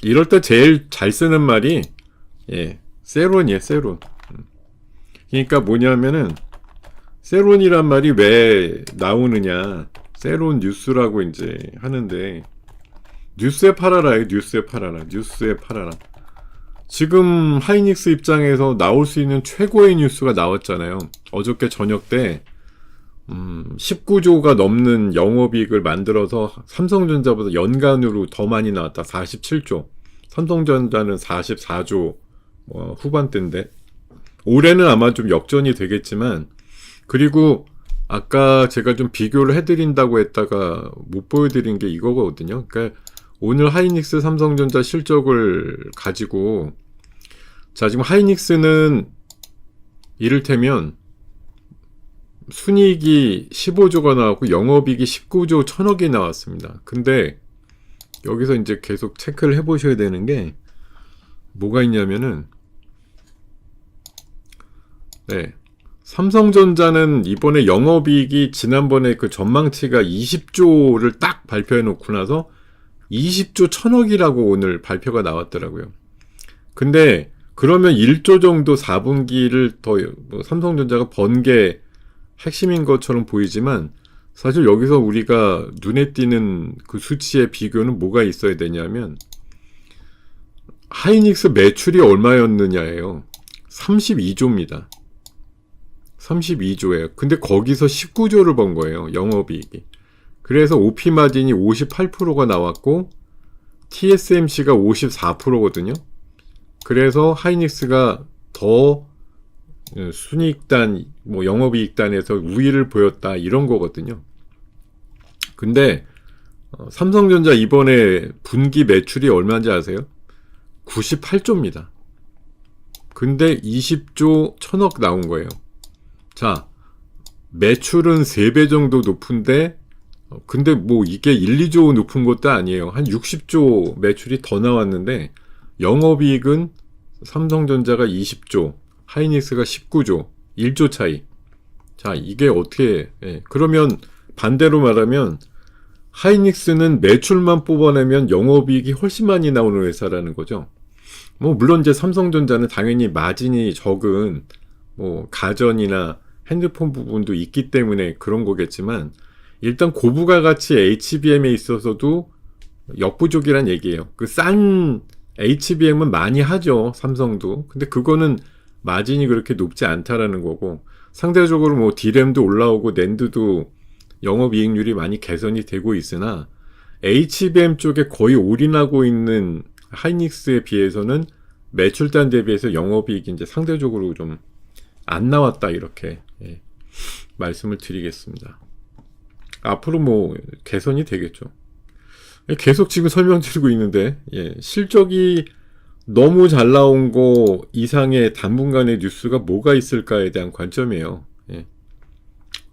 S1: 이럴 때 제일 잘 쓰는 말이, 예, 세론이에요, 세론. 그러니까 뭐냐면은, 세론이란 말이 왜 나오느냐. 세론 뉴스라고 이제 하는데, 뉴스에 팔아라요, 뉴스에 팔아라, 뉴스에 팔아라. 지금 하이닉스 입장에서 나올 수 있는 최고의 뉴스가 나왔잖아요. 어저께 저녁 때 19조가 넘는 영업이익을 만들어서 삼성전자보다 연간으로 더 많이 나왔다. 47조. 삼성전자는 44조 후반대인데 올해는 아마 좀 역전이 되겠지만, 그리고 아까 제가 좀 비교를 해드린다고 했다가 못 보여드린 게 이거거든요. 그러니까 오늘 하이닉스 삼성전자 실적을 가지고, 자, 지금 하이닉스는 이를테면 순이익이 15조가 나왔고 영업이익이 19조 1000억이 나왔습니다. 근데 여기서 이제 계속 체크를 해보셔야 되는 게 뭐가 있냐면은, 네, 삼성전자는 이번에 영업이익이 지난번에 그 전망치가 20조를 딱 발표해 놓고 나서 20조 1000억이라고 오늘 발표가 나왔더라고요. 근데 그러면 1조 정도 4분기를 더 삼성전자가 번 게 핵심인 것처럼 보이지만, 사실 여기서 우리가 눈에 띄는 그 수치의 비교는 뭐가 있어야 되냐면, 하이닉스 매출이 얼마였느냐예요. 32조입니다. 32조예요. 근데 거기서 19조를 번 거예요, 영업이익이. 그래서 OP 마진이 58%가 나왔고 TSMC가 54%거든요. 그래서 하이닉스가 더 순이익단, 뭐 영업이익단에서 우위를 보였다, 이런 거거든요. 근데 삼성전자 이번에 분기 매출이 얼마인지 아세요? 98조입니다. 근데 20조 1000억 나온 거예요. 자, 매출은 3배 정도 높은데, 근데 뭐 이게 1, 2조 높은 것도 아니에요. 한 60조 매출이 더 나왔는데, 영업이익은 삼성전자가 20조, 하이닉스가 19조, 1조 차이. 자, 이게 어떻게, 예. 그러면 반대로 말하면, 하이닉스는 매출만 뽑아내면 영업이익이 훨씬 많이 나오는 회사라는 거죠. 뭐, 물론 이제 삼성전자는 당연히 마진이 적은, 뭐, 가전이나 핸드폰 부분도 있기 때문에 그런 거겠지만, 일단 고부가가치 HBM에 있어서도 역부족이란 얘기예요. 그 싼 HBM은 많이 하죠, 삼성도. 근데 그거는 마진이 그렇게 높지 않다라는 거고, 상대적으로 뭐 D램도 올라오고 낸드도 영업이익률이 많이 개선이 되고 있으나, HBM 쪽에 거의 올인하고 있는 하이닉스에 비해서는 매출단 대비해서 영업이익이 이제 상대적으로 좀 안 나왔다, 이렇게. 예. 말씀을 드리겠습니다. 앞으로 뭐 개선이 되겠죠. 계속 지금 설명드리고 있는데, 실적이 너무 잘 나온 거 이상의 당분간의 뉴스가 뭐가 있을까에 대한 관점이에요.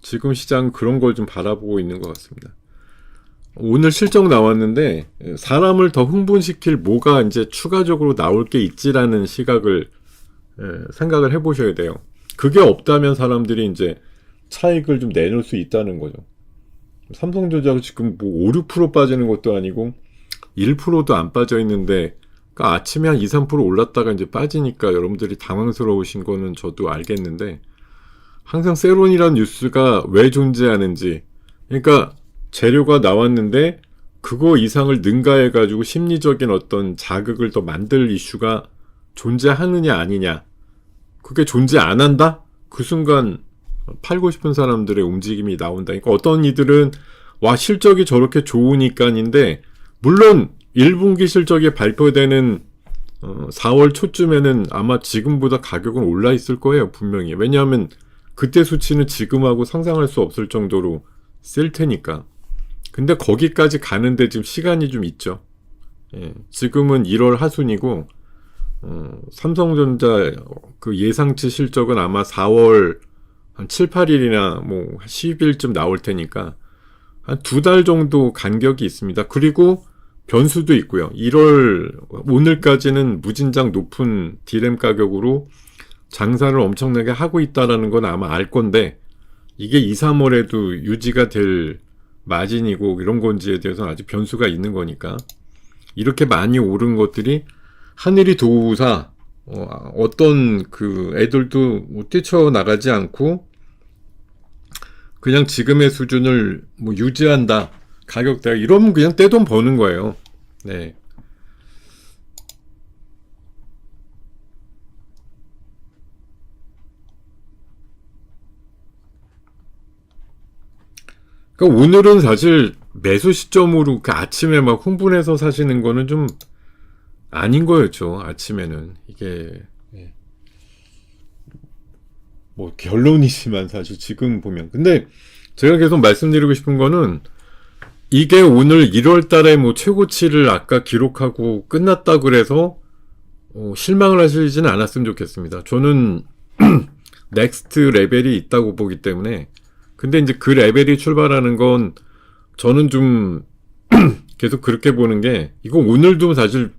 S1: 지금 시장 그런 걸 좀 바라보고 있는 것 같습니다. 오늘 실적 나왔는데 사람을 더 흥분시킬 뭐가 이제 추가적으로 나올 게 있지라는 시각을 생각을 해보셔야 돼요. 그게 없다면 사람들이 이제 차익을 좀 내놓을 수 있다는 거죠. 삼성전자가 지금 뭐 5, 6% 빠지는 것도 아니고 1%도 안 빠져 있는데, 그러니까 아침에 한 2, 3% 올랐다가 이제 빠지니까 여러분들이 당황스러우신 거는 저도 알겠는데, 항상 세론이란 뉴스가 왜 존재하는지, 그러니까 재료가 나왔는데 그거 이상을 능가해가지고 심리적인 어떤 자극을 더 만들 이슈가 존재하느냐 아니냐, 그게 존재 안 한다? 그 순간 팔고 싶은 사람들의 움직임이 나온다. 그러니까 어떤 이들은 와 실적이 저렇게 좋으니까인데, 물론 1분기 실적이 발표되는 4월 초쯤에는 아마 지금보다 가격은 올라 있을 거예요, 분명히. 왜냐하면 그때 수치는 지금하고 상상할 수 없을 정도로 쓸 테니까. 근데 거기까지 가는데 지금 시간이 좀 있죠. 지금은 1월 하순이고 삼성전자 그 예상치 실적은 아마 4월 한 7, 8일이나 뭐 10일쯤 나올 테니까 한 2달 정도 간격이 있습니다. 그리고 변수도 있고요. 1월 오늘까지는 무진장 높은 디램 가격으로 장사를 엄청나게 하고 있다라는 건 아마 알 건데, 이게 2, 3월에도 유지가 될 마진이고 이런 건지에 대해서는 아직 변수가 있는 거니까, 이렇게 많이 오른 것들이 하늘이 도우사 어떤 그 애들도 뭐 뛰쳐나가지 않고 그냥 지금의 수준을 뭐 유지한다, 가격대가 이러면 그냥 떼돈 버는 거예요. 네. 그러니까 오늘은 사실 매수 시점으로 그 아침에 막 흥분해서 사시는 거는 좀 아닌 거였죠. 아침에는 이게 뭐 결론이지만 사실 지금 보면, 근데 제가 계속 말씀드리고 싶은 거는, 이게 오늘 1월 달에 뭐 최고치를 아까 기록하고 끝났다 그래서 실망을 하시지는 않았으면 좋겠습니다. 저는 넥스트 레벨이 있다고 보기 때문에. 근데 이제 그 레벨이 출발하는 건 저는 좀 계속 그렇게 보는 게, 이거 오늘도 사실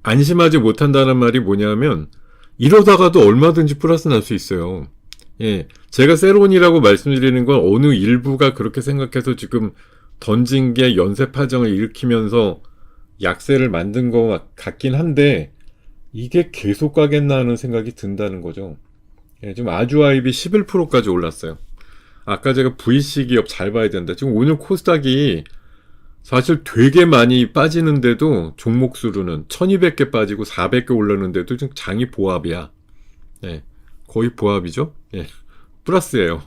S1: 안심하지 못한다는 말이 뭐냐면, 이러다가도 얼마든지 플러스 날 수 있어요. 제가 세론이라고 말씀드리는 건 어느 일부가 그렇게 생각해서 지금 던진 게 연쇄 파정을 일으키면서 약세를 만든 것 같긴 한데, 이게 계속 가겠나 하는 생각이 든다는 거죠. 지금 아주아이비 11%까지 올랐어요. 아까 제가 VC 기업 잘 봐야 된다. 지금 오늘 코스닥이 사실 되게 많이 빠지는데도 종목 수로는 1200개 빠지고 400개 올랐는데도 지금 장이 보합이야. 거의 보합이죠. 플러스예요.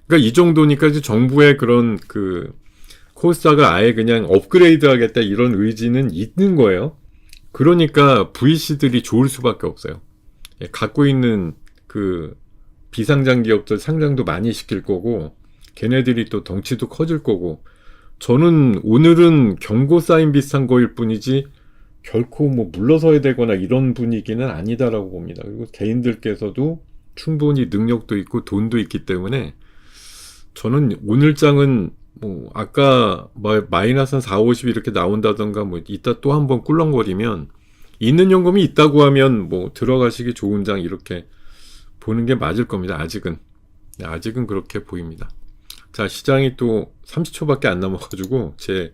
S1: 그러니까 이 정도니까 이제 정부의 그런 그 코스닥을 아예 그냥 업그레이드 하겠다 이런 의지는 있는 거예요. 그러니까 VC들이 좋을 수밖에 없어요. 갖고 있는 그 비상장 기업들 상장도 많이 시킬 거고, 걔네들이 또 덩치도 커질 거고, 저는 오늘은 경고 사인 비슷한 거일 뿐이지 결코 뭐 물러서야 되거나 이런 분위기는 아니다라고 봅니다. 그리고 개인들께서도 충분히 능력도 있고 돈도 있기 때문에, 저는 오늘 장은 뭐 아까 마이너스 한 4, 50 이렇게 나온다던가 뭐 이따 또 한번 꿀렁거리면, 있는 연금이 있다고 하면 뭐 들어가시기 좋은 장 이렇게 보는 게 맞을 겁니다. 아직은 그렇게 보입니다. 자, 시장이 또 30초밖에 안 남아가지고 제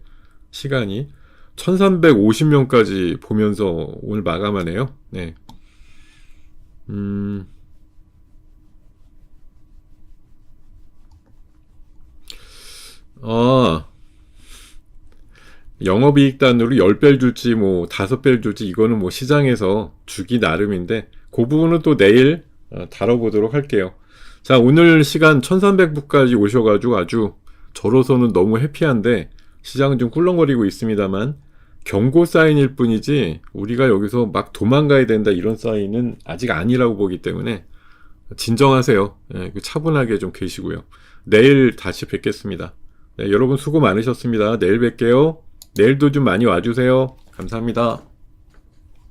S1: 시간이 1350명까지 보면서 오늘 마감하네요. 영업이익단으로 10배를 줄지 뭐 5배를 줄지 이거는 뭐 시장에서 주기 나름인데, 그 부분은 또 내일 다뤄보도록 할게요. 자, 오늘 시간 1300부까지 오셔가지고 아주 저로서는 너무 해피한데, 시장은 좀 꿀렁거리고 있습니다만 경고 사인일 뿐이지 우리가 여기서 막 도망가야 된다 이런 사인은 아직 아니라고 보기 때문에 진정하세요. 예, 차분하게 좀 계시고요. 내일 다시 뵙겠습니다. 네, 여러분 수고 많으셨습니다. 내일 뵐게요. 내일도 좀 많이 와주세요. 감사합니다.